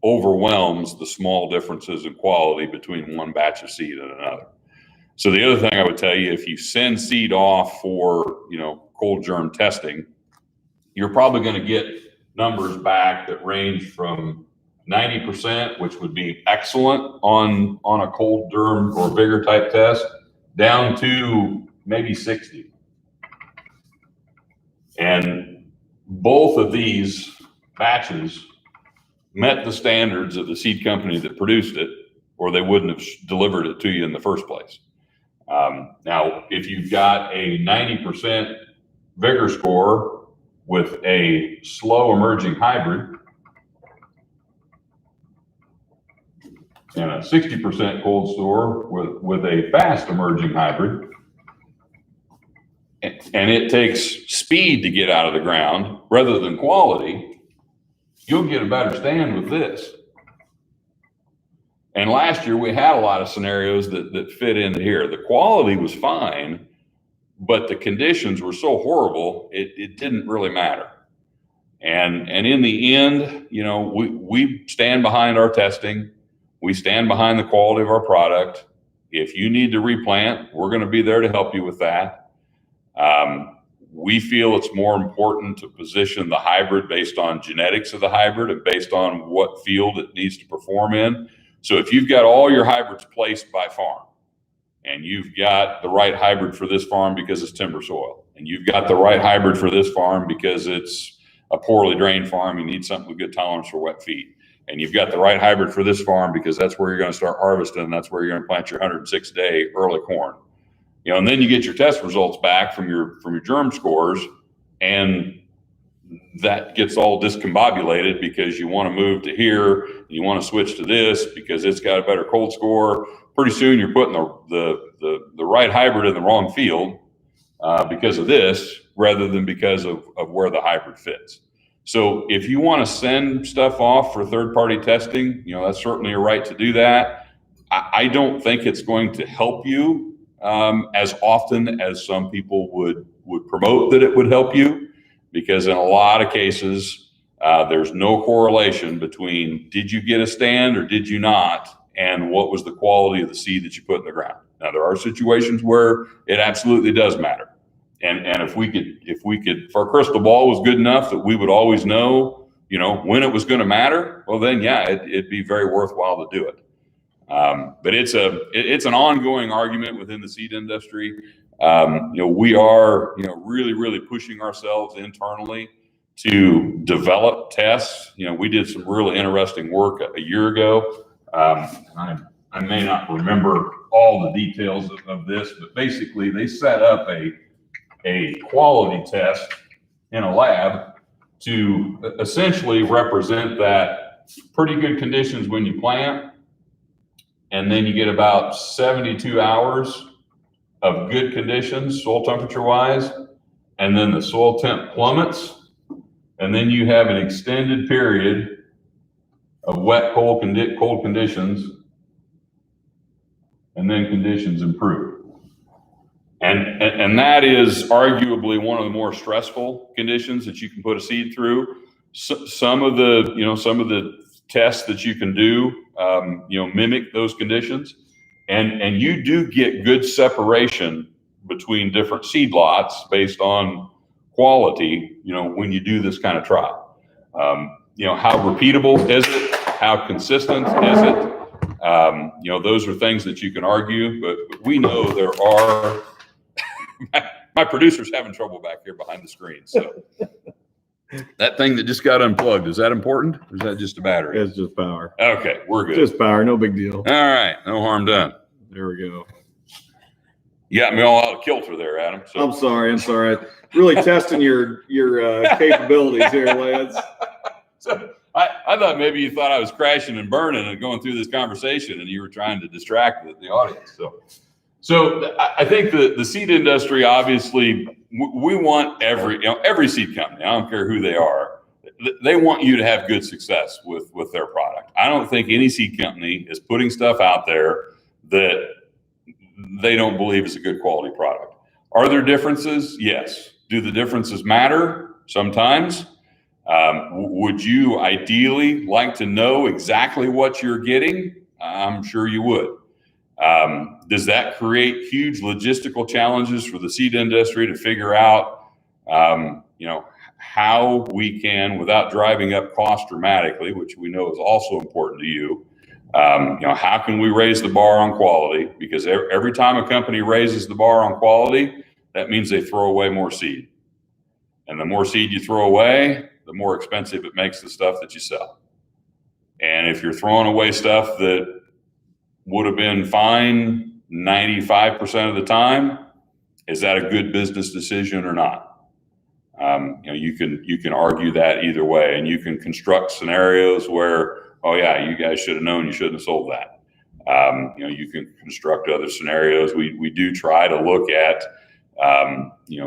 overwhelms the small differences in quality between one batch of seed and another. So the other thing I would tell you, if you send seed off for cold germ testing, you're probably going to get numbers back that range from 90%, which would be excellent on a cold germ or vigor type test, down to maybe 60. And both of these batches met the standards of the seed company that produced it, or they wouldn't have delivered it to you in the first place. Now, if you've got a 90% vigor score with a slow emerging hybrid and a 60% cold store with a fast emerging hybrid, and it takes speed to get out of the ground rather than quality, you'll get a better stand with this. And last year we had a lot of scenarios that fit into here. The quality was fine, but the conditions were so horrible, it didn't really matter. And in the end, we stand behind our testing. We stand behind the quality of our product. If you need to replant, we're going to be there to help you with that. We feel it's more important to position the hybrid based on genetics of the hybrid and based on what field it needs to perform in. So if you've got all your hybrids placed by farm, and you've got the right hybrid for this farm because it's timber soil, and you've got the right hybrid for this farm because it's a poorly drained farm, you need something with good tolerance for wet feet, and you've got the right hybrid for this farm because that's where you're going to start harvesting, and that's where you're going to plant your 106-day early corn. And then you get your test results back from your germ scores, and that gets all discombobulated because you want to move to here, you want to switch to this because it's got a better cold score. Pretty soon you're putting the right hybrid in the wrong field because of this, rather than because of where the hybrid fits. So if you want to send stuff off for third-party testing, that's certainly a right to do that. I don't think it's going to help you as often as some people would promote that it would help you, because in a lot of cases, there's no correlation between did you get a stand or did you not, and what was the quality of the seed that you put in the ground. Now, there are situations where it absolutely does matter. And if if our crystal ball was good enough that we would always know, when it was going to matter, well then, yeah, it'd be very worthwhile to do it. But it's an ongoing argument within the seed industry. We are, really, really pushing ourselves internally to develop tests. We did some really interesting work a year ago. I may not remember all the details of this, but basically they set up a quality test in a lab to essentially represent that pretty good conditions when you plant, and then you get about 72 hours of good conditions, soil temperature wise, and then the soil temp plummets, and then you have an extended period of wet, cold conditions, and then conditions improve. And that is arguably one of the more stressful conditions that you can put a seed through. Some of the tests that you can do, mimic those conditions, and you do get good separation between different seed lots based on quality, when you do this kind of trial. How repeatable is it? How consistent is it? Those are things that you can argue, but we know there are. My producer's having trouble back here behind the screen. So that thing that just got unplugged, is that important? Or is that just a battery? It's just power. Okay, we're good. Just power, no big deal. All right, no harm done. There we go. You got me all out of kilter there, Adam. So. I'm sorry. Really testing your capabilities here, Lance. So I thought maybe you thought I was crashing and burning and going through this conversation, and you were trying to distract the audience. So I think the seed industry, obviously, we want every seed company, I don't care who they are, they want you to have good success with their product. I don't think any seed company is putting stuff out there that they don't believe is a good quality product. Are there differences? Yes. Do the differences matter? Sometimes. Would you ideally like to know exactly what you're getting? I'm sure you would. Does that create huge logistical challenges for the seed industry to figure out, how we can, without driving up cost dramatically, which we know is also important to you, how can we raise the bar on quality? Because every time a company raises the bar on quality, that means they throw away more seed. And the more seed you throw away, the more expensive it makes the stuff that you sell. And if you're throwing away stuff that would have been fine 95% of the time, is that a good business decision or not? You can argue that either way, and you can construct scenarios where, oh yeah, you guys should have known, you shouldn't have sold that. You can construct other scenarios. We do try to look at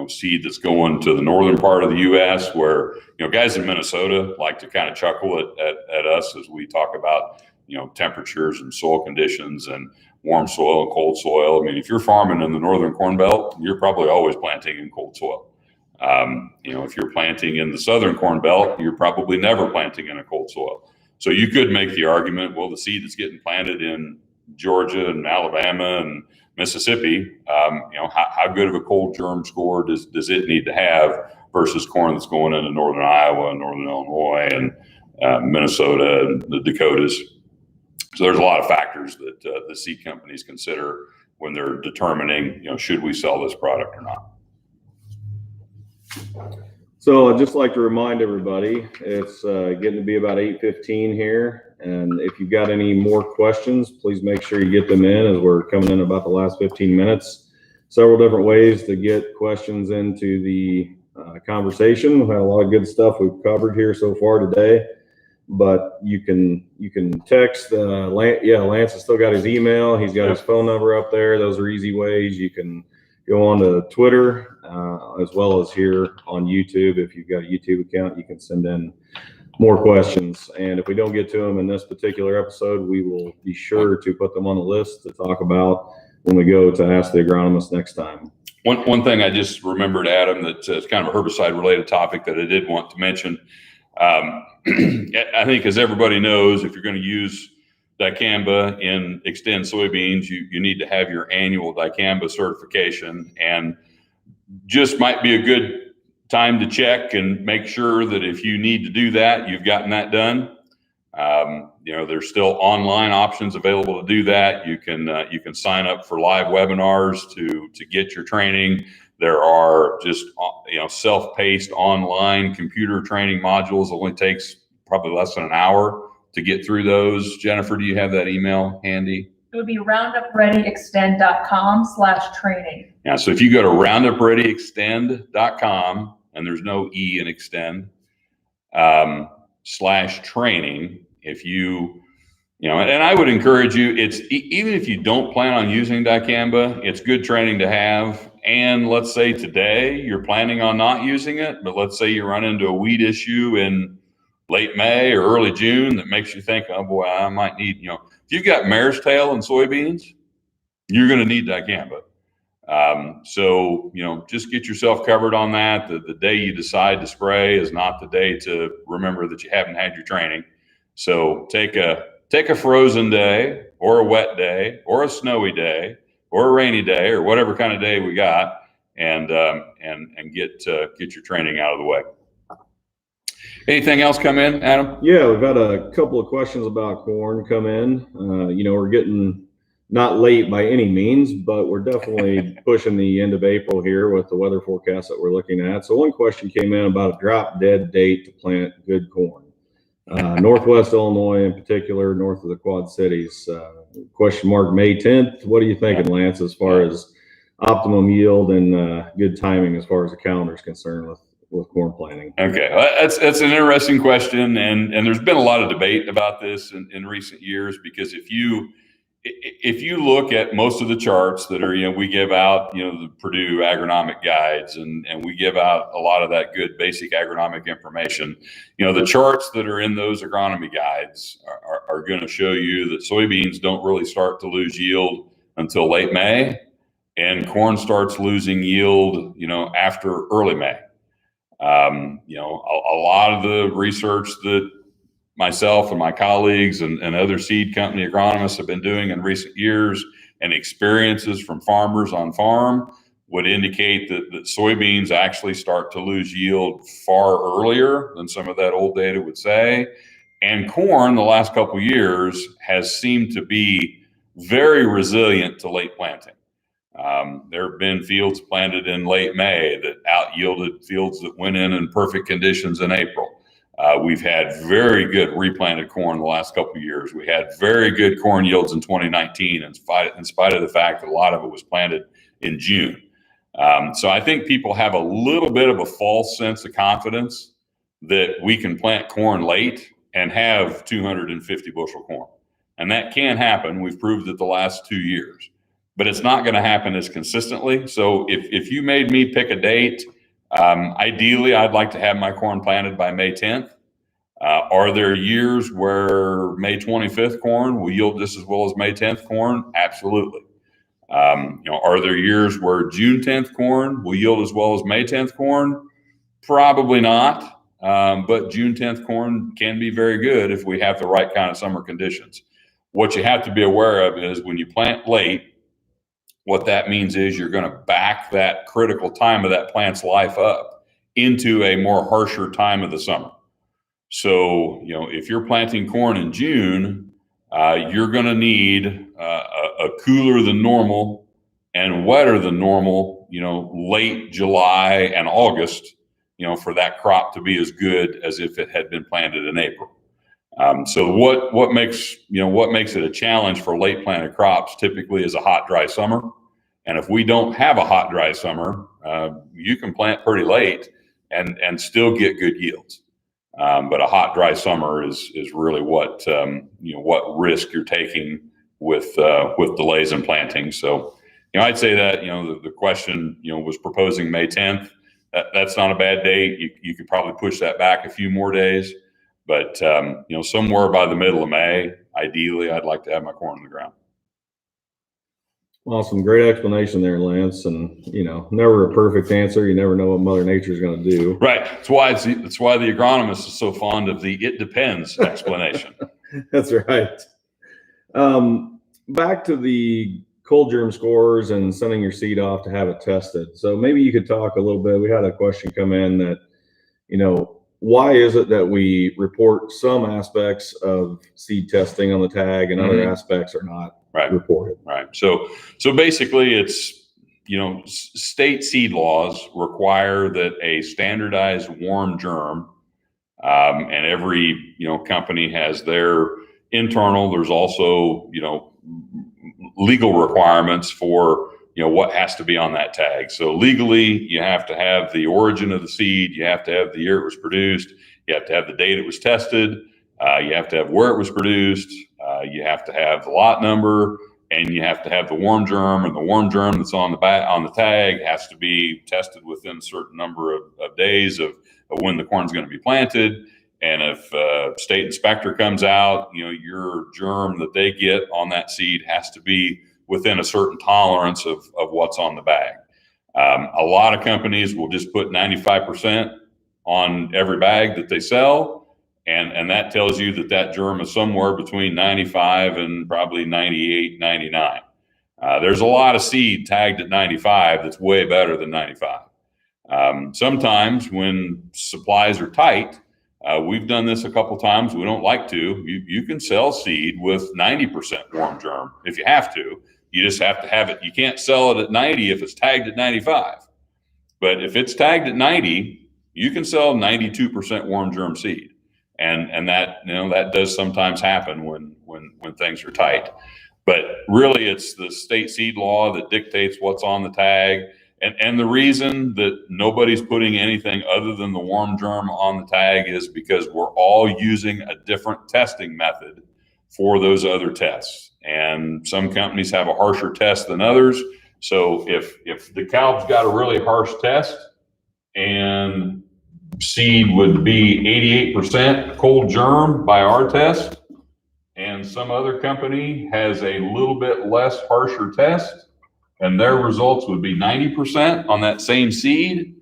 seed that's going to the northern part of the U.S. where, guys in Minnesota like to kind of chuckle at us as we talk about, temperatures and soil conditions and warm soil and cold soil. I mean, if you're farming in the northern Corn Belt, you're probably always planting in cold soil. If you're planting in the southern Corn Belt, you're probably never planting in a cold soil. So you could make the argument, well, the seed that's getting planted in Georgia and Alabama and Mississippi, how good of a cold germ score does it need to have versus corn that's going into northern Iowa and northern Illinois and Minnesota and the Dakotas. So there's a lot of factors that the seed companies consider when they're determining, should we sell this product or not. So I'd just like to remind everybody, it's getting to be about 8:15 here. And if you've got any more questions, please make sure you get them in as we're coming in about the last 15 minutes. Several different ways to get questions into the conversation. We've had a lot of good stuff we've covered here so far today. But you can text Lance has still got his email. He's got his phone number up there. Those are easy ways. You can go on to Twitter as well as here on YouTube. If you've got a YouTube account, you can send in more questions. And if we don't get to them in this particular episode, we will be sure to put them on the list to talk about when we go to Ask the Agronomist next time. One thing I just remembered, Adam, that's kind of a herbicide related topic that I did want to mention. I think, as everybody knows, if you're going to use dicamba in Xtend soybeans, you need to have your annual dicamba certification. And just might be a good time to check and make sure that if you need to do that, you've gotten that done. There's still online options available to do that. You can sign up for live webinars to get your training. There are just self-paced online computer training modules. It only takes probably less than an hour to get through those. Jennifer, do you have that email handy? It would be roundupreadyextend.com/training. Yeah, so if you go to roundupreadyextend.com, and there's no E in extend, /training, if and I would encourage you, even if you don't plan on using dicamba, it's good training to have. And let's say today you're planning on not using it, but let's say you run into a weed issue in late May or early June that makes you think, oh boy, I might need, if you've got mare's tail in soybeans, you're going to need dicamba. So just get yourself covered on that. The day you decide to spray is not the day to remember that you haven't had your training. So take a frozen day or a wet day or a snowy day or a rainy day or whatever kind of day we got, and get your training out of the way. Anything else come in, Adam? Yeah, we've had a couple of questions about corn come in. We're getting not late by any means, but we're definitely pushing the end of April here with the weather forecast that we're looking at. So one question came in about a drop dead date to plant good corn. Northwest Illinois in particular, north of the Quad Cities. Question mark May 10th. What are you thinking, Lance, as far as optimum yield and good timing as far as the calendar is concerned with corn planting? Okay, well, that's an interesting question, and there's been a lot of debate about this in recent years, because if you look at most of the charts that are, we give out, the Purdue agronomic guides, and we give out a lot of that good basic agronomic information. The charts that are in those agronomy guides are going to show you that soybeans don't really start to lose yield until late May, and corn starts losing yield, after early May. A lot of the research that myself and my colleagues and other seed company agronomists have been doing in recent years, and experiences from farmers on farm, would indicate that soybeans actually start to lose yield far earlier than some of that old data would say. And corn, the last couple of years, has seemed to be very resilient to late planting. There have been fields planted in late May that out-yielded fields that went in perfect conditions in April. We've had very good replanted corn the last couple of years. We had very good corn yields in 2019, in spite of the fact that a lot of it was planted in June. So I think people have a little bit of a false sense of confidence that we can plant corn late and have 250 bushel corn. And that can happen. We've proved it the last 2 years. But it's not going to happen as consistently. So if you made me pick a date, ideally, I'd like to have my corn planted by May 10th. Are there years where May 25th corn will yield just as well as May 10th corn? Absolutely. Are there years where June 10th corn will yield as well as May 10th corn? Probably not. But June 10th corn can be very good if we have the right kind of summer conditions. What you have to be aware of is when you plant late, what that means is you're going to back that critical time of that plant's life up into a more harsher time of the summer. So, if you're planting corn in June, you're going to need a cooler than normal and wetter than normal, late July and August, for that crop to be as good as if it had been planted in April. So what makes it a challenge for late planted crops typically is a hot, dry summer. And if we don't have a hot, dry summer, you can plant pretty late and still get good yields. But a hot, dry summer is really what risk you're taking with delays in planting. So, I'd say that, the question, was proposing May 10th. That's not a bad date. You could probably push that back a few more days. But, somewhere by the middle of May, ideally, I'd like to have my corn in the ground. Awesome. Great explanation there, Lance. And, never a perfect answer. You never know what Mother Nature is going to do. Right. That's why the agronomist is so fond of the "it depends" explanation. That's right. Back to the cold germ scores and sending your seed off to have it tested. So maybe you could talk a little bit. We had a question come in that, why is it that we report some aspects of seed testing on the tag and other aspects are not reported? Right. So basically it's, state seed laws require that a standardized warm germ, and every, company has their internal, there's also, legal requirements for, what has to be on that tag. So legally, you have to have the origin of the seed, you have to have the year it was produced, you have to have the date it was tested, you have to have where it was produced, you have to have the lot number, and you have to have the warm germ, and the warm germ that's on the tag has to be tested within a certain number of days of when the corn's going to be planted. And if a state inspector comes out, your germ that they get on that seed has to be within a certain tolerance of what's on the bag. A lot of companies will just put 95% on every bag that they sell, and that tells you that germ is somewhere between 95 and probably 98, 99. There's a lot of seed tagged at 95 that's way better than 95. Sometimes when supplies are tight, we've done this a couple times. We don't like to. You can sell seed with 90% warm germ if you have to. You just have to have it. You can't sell it at 90 if it's tagged at 95. But if it's tagged at 90, you can sell 92% warm germ seed. And that, that does sometimes happen when things are tight. But really, it's the state seed law that dictates what's on the tag. And the reason that nobody's putting anything other than the warm germ on the tag is because we're all using a different testing method for those other tests. And some companies have a harsher test than others. So if the DeKalb's got a really harsh test and seed would be 88% cold germ by our test, and some other company has a little bit less harsher test, and their results would be 90% on that same seed.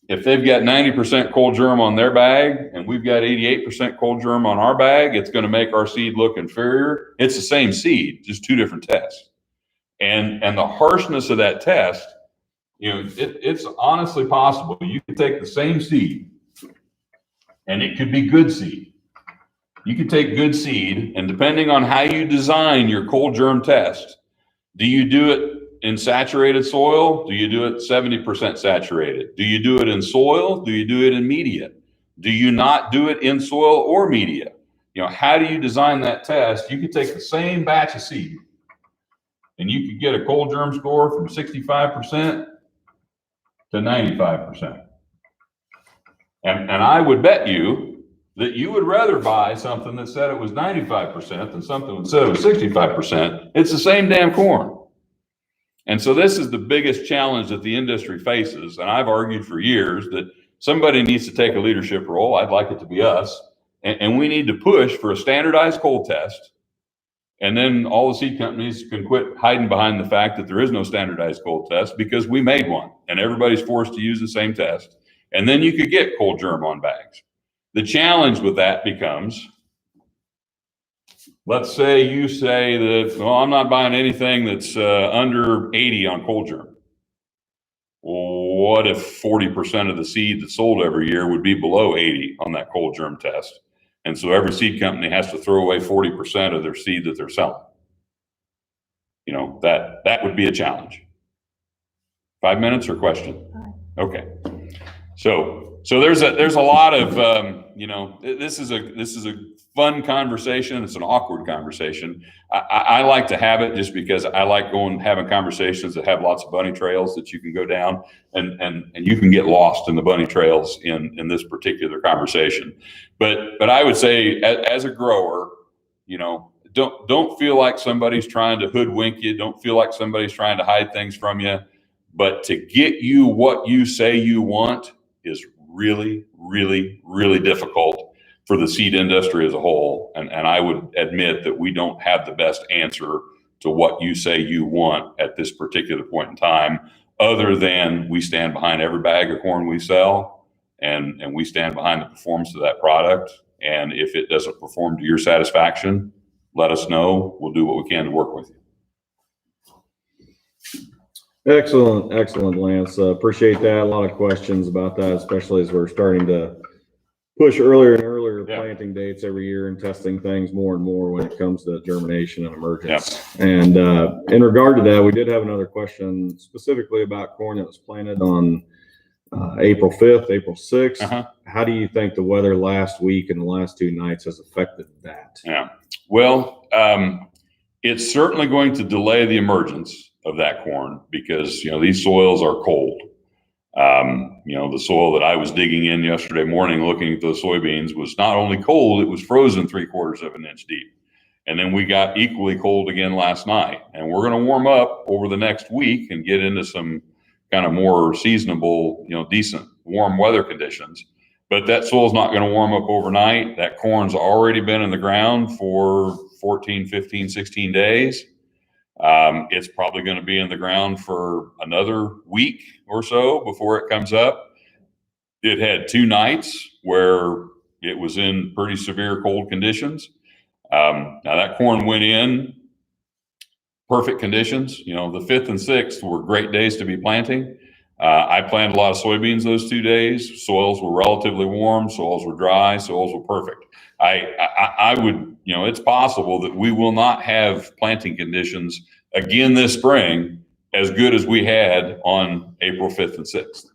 If they've got 90% cold germ on their bag and we've got 88% cold germ on our bag, it's going to make our seed look inferior. It's the same seed, just two different tests. And the harshness of that test, it's honestly possible. You could take the same seed and it could be good seed. You could take good seed, and depending on how you design your cold germ test, do you do it in saturated soil? Do you do it 70% saturated? Do you do it in soil? Do you do it in media? Do you not do it in soil or media? How do you design that test? You could take the same batch of seed and you could get a cold germ score from 65% to 95%. And I would bet you that you would rather buy something that said it was 95% than something that said it was 65%. It's the same damn corn. And so this is the biggest challenge that the industry faces. And I've argued for years that somebody needs to take a leadership role. I'd like it to be us. And we need to push for a standardized cold test. And then all the seed companies can quit hiding behind the fact that there is no standardized cold test, because we made one and everybody's forced to use the same test. And then you could get cold germ on bags. The challenge with that becomes, let's say you say that, well, I'm not buying anything that's under 80 on cold germ. What if 40% of the seed that's sold every year would be below 80 on that cold germ test? And so every seed company has to throw away 40% of their seed that they're selling. That would be a challenge. 5 minutes or question? Okay. So there's a lot of, this is a fun conversation. It's an awkward conversation. I like to have it just because I like having conversations that have lots of bunny trails that you can go down, and you can get lost in the bunny trails in this particular conversation. But I would say as a grower, don't feel like somebody's trying to hoodwink you. Don't feel like somebody's trying to hide things from you. But to get you what you say you want is really, really, really difficult for the seed industry as a whole. And I would admit that we don't have the best answer to what you say you want at this particular point in time, other than we stand behind every bag of corn we sell, and we stand behind the performance of that product. And if it doesn't perform to your satisfaction, let us know. We'll do what we can to work with you. Excellent, Lance. Appreciate that. A lot of questions about that, especially as we're starting to push earlier and earlier planting dates every year and testing things more and more when it comes to germination and emergence. And in regard to that, we did have another question specifically about corn that was planted on April 5th, April 6th. How do you think the weather last week and the last 2 nights has affected that? Yeah. Well, it's certainly going to delay the emergence of that corn because, these soils are cold. The soil that I was digging in yesterday morning looking at those soybeans was not only cold, it was frozen 3/4 of an inch deep. And then we got equally cold again last night. And we're going to warm up over the next week and get into some kind of more seasonable, decent warm weather conditions. But that soil's not going to warm up overnight. That corn's already been in the ground for 14, 15, 16 days. It's probably going to be in the ground for another week or so before it comes up. It had 2 nights where it was in pretty severe cold conditions. Now that corn went in perfect conditions. The 5th and 6th were great days to be planting. I planted a lot of soybeans those 2 days. Soils were relatively warm. Soils were dry. Soils were perfect. I would, it's possible that we will not have planting conditions again this spring as good as we had on April 5th and 6th.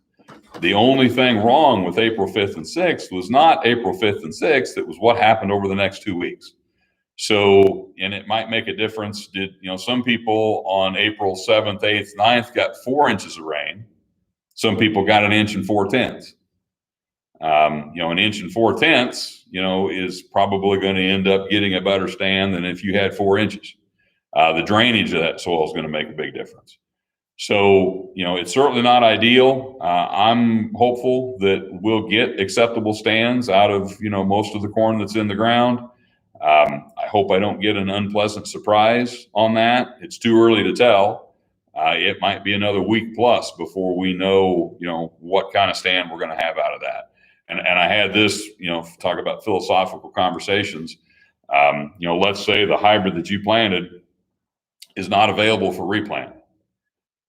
The only thing wrong with April 5th and 6th was not April 5th and 6th. It was what happened over the next 2 weeks. So, and it might make a difference. Some people on April 7th, 8th, 9th got 4 inches of rain. Some people got 1 inch and 4/10. 1 inch and 4/10, is probably going to end up getting a better stand than if you had 4 inches. The drainage of that soil is going to make a big difference. So, it's certainly not ideal. I'm hopeful that we'll get acceptable stands out of, most of the corn that's in the ground. I hope I don't get an unpleasant surprise on that. It's too early to tell. It might be another week plus before we know, what kind of stand we're going to have out of that. And I had this, talk about philosophical conversations. Let's say the hybrid that you planted is not available for replant,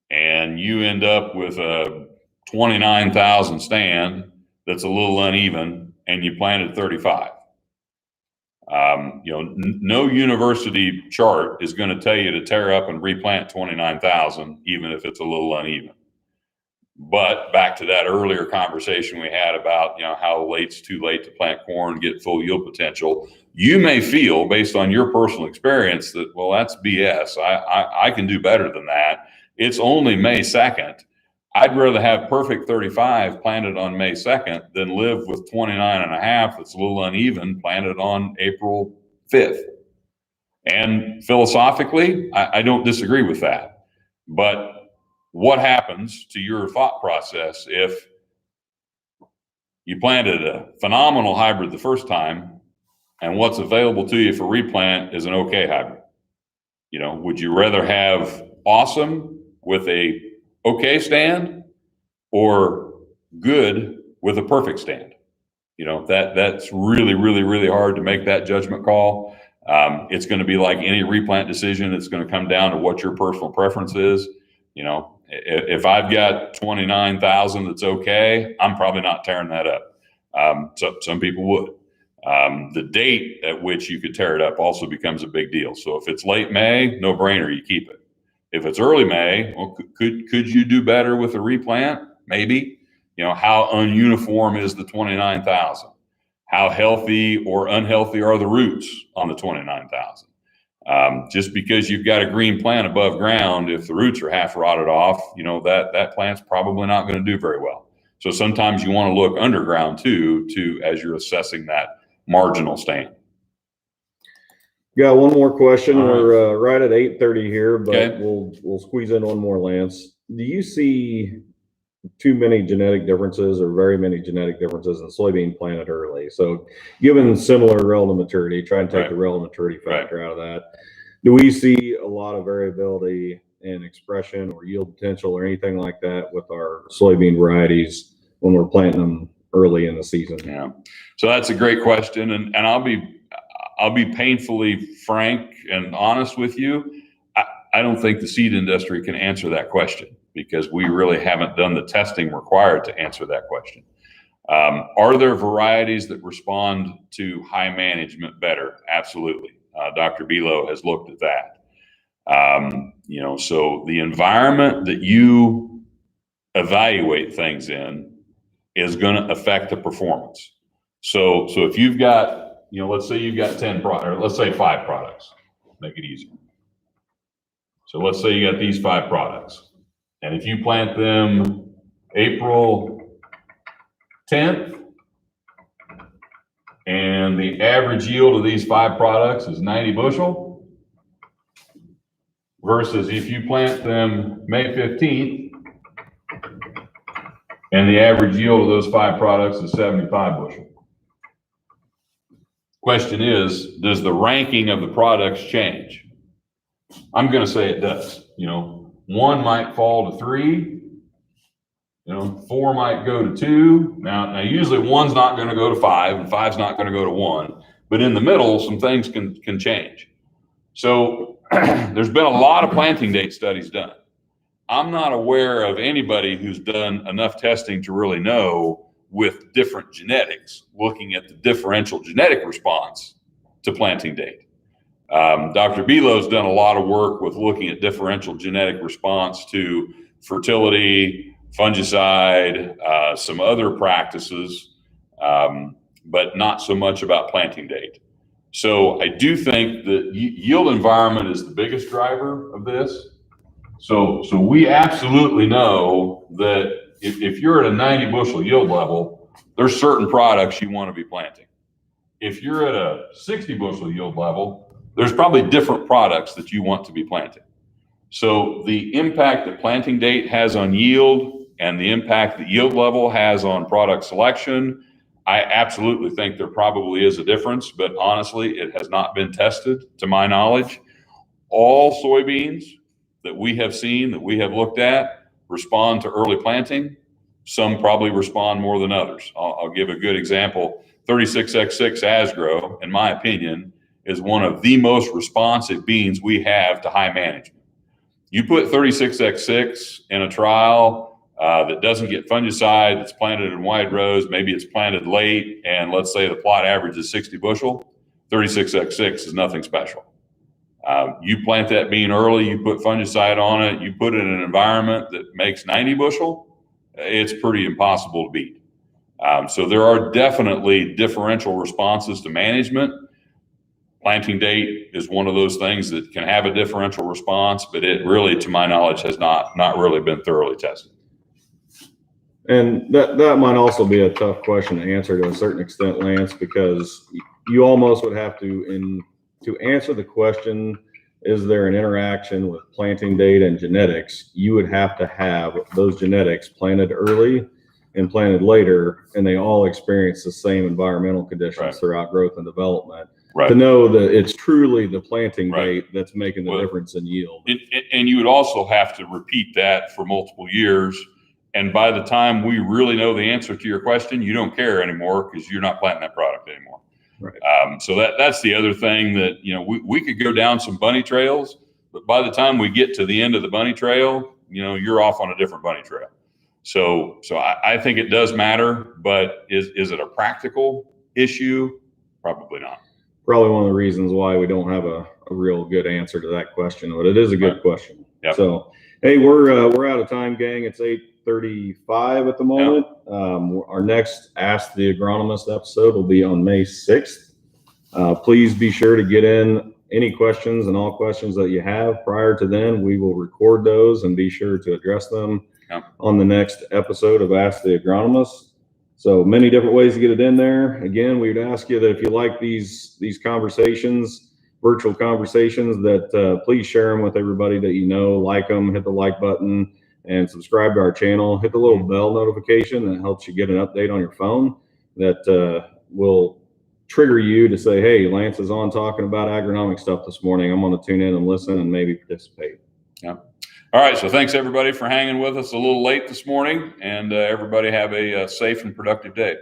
and you end up with a 29,000 stand that's a little uneven, and you planted 35. No university chart is going to tell you to tear up and replant 29,000, even if it's a little uneven. But back to that earlier conversation we had about, how late's too late to plant corn, get full yield potential. You may feel, based on your personal experience, that, well, that's BS. I can do better than that. It's only May 2nd. I'd rather have perfect 35 planted on May 2nd than live with 29.5 that's a little uneven planted on April 5th. And philosophically, I don't disagree with that. But what happens to your thought process if you planted a phenomenal hybrid the first time and what's available to you for replant is an okay hybrid? Would you rather have awesome with a okay stand or good with a perfect stand? That's really, really, really hard to make that judgment call. It's going to be like any replant decision. It's going to come down to what your personal preference is. If I've got 29,000 that's okay, I'm probably not tearing that up. So some people would. The date at which you could tear it up also becomes a big deal. So if it's late May, no brainer, you keep it. If it's early May, well, could you do better with a replant? Maybe. How ununiform is the 29,000? How healthy or unhealthy are the roots on the 29,000? Just because you've got a green plant above ground, if the roots are half rotted off, that plant's probably not going to do very well. So sometimes you want to look underground too, as you're assessing that marginal stand. Got one more question. All right. We're right at 8:30 here, but Okay. we'll squeeze in one more, Lance. Do you see too many genetic differences or very many genetic differences in soybean planted early? So given similar relative maturity, try and take the relative maturity factor out of that. Do we see a lot of variability in expression or yield potential or anything like that with our soybean varieties when we're planting them early in the season? Yeah. So that's a great question. And I'll be painfully frank and honest with you. I don't think the seed industry can answer that question. because we really haven't done the testing required to answer that question. Are there varieties that respond to high management better? Absolutely. Dr. Belo has looked at that. So the environment that you evaluate things in is going to affect the performance. So if you've got, let's say you've got 10 products, or let's say 5 products, make it easier. So let's say you got these 5 products, and if you plant them April 10th, and the average yield of these 5 products is 90 bushel, versus if you plant them May 15th, and the average yield of those 5 products is 75 bushel. Question is, does the ranking of the products change? I'm going to say it does. 1 might fall to 3. 4 might go to 2. Now usually 1's not going to go to 5, and 5's not going to go to 1. But in the middle, some things can change. So there's been a lot of planting date studies done. I'm not aware of anybody who's done enough testing to really know, with different genetics, looking at the differential genetic response to planting date. Dr. Belo's done a lot of work with looking at differential genetic response to fertility, fungicide, some other practices, but not so much about planting date. So I do think that yield environment is the biggest driver of this. So we absolutely know that if you're at a 90 bushel yield level, there's certain products you want to be planting. If you're at a 60 bushel yield level, there's probably different products that you want to be planting. So the impact that planting date has on yield and the impact that yield level has on product selection, I absolutely think there probably is a difference, but honestly, it has not been tested to my knowledge. All soybeans that we have seen, that we have looked at, respond to early planting. Some probably respond more than others. I'll give a good example. 36X6 Asgrow, in my opinion, is one of the most responsive beans we have to high management. You put 36X6 in a trial that doesn't get fungicide, that's planted in wide rows, maybe it's planted late, and let's say the plot average is 60 bushel, 36X6 is nothing special. You plant that bean early, you put fungicide on it, you put it in an environment that makes 90 bushel, it's pretty impossible to beat. So there are definitely differential responses to management. Planting date is one of those things that can have a differential response, but it really, to my knowledge, has not really been thoroughly tested. And that might also be a tough question to answer to a certain extent, Lance, because you almost would have to answer the question, is there an interaction with planting date and genetics? You would have to have those genetics planted early and planted later, and they all experience the same environmental conditions throughout growth and development. To know that it's truly the planting date that's making the difference in yield. And you would also have to repeat that for multiple years. And by the time we really know the answer to your question, you don't care anymore because you're not planting that product anymore. Right. So that's the other thing that, we could go down some bunny trails, but by the time we get to the end of the bunny trail, you're off on a different bunny trail. So I think it does matter, but is it a practical issue? Probably not. Probably one of the reasons why we don't have a real good answer to that question, but it is a good question. Yep. So, hey, we're out of time, gang. It's 8:35 at the moment. Yep. Our next Ask the Agronomist episode will be on May 6th. Please be sure to get in any questions and all questions that you have prior to then. We will record those and be sure to address them on the next episode of Ask the Agronomist. So many different ways to get it in there. Again, we would ask you that if you like these conversations, virtual conversations, that please share them with everybody that you know, like them, hit the like button, and subscribe to our channel. Hit the little bell notification that helps you get an update on your phone that will trigger you to say, hey, Lance is on talking about agronomic stuff this morning. I'm going to tune in and listen and maybe participate. Yeah. All right. So thanks everybody for hanging with us a little late this morning, and everybody have a safe and productive day.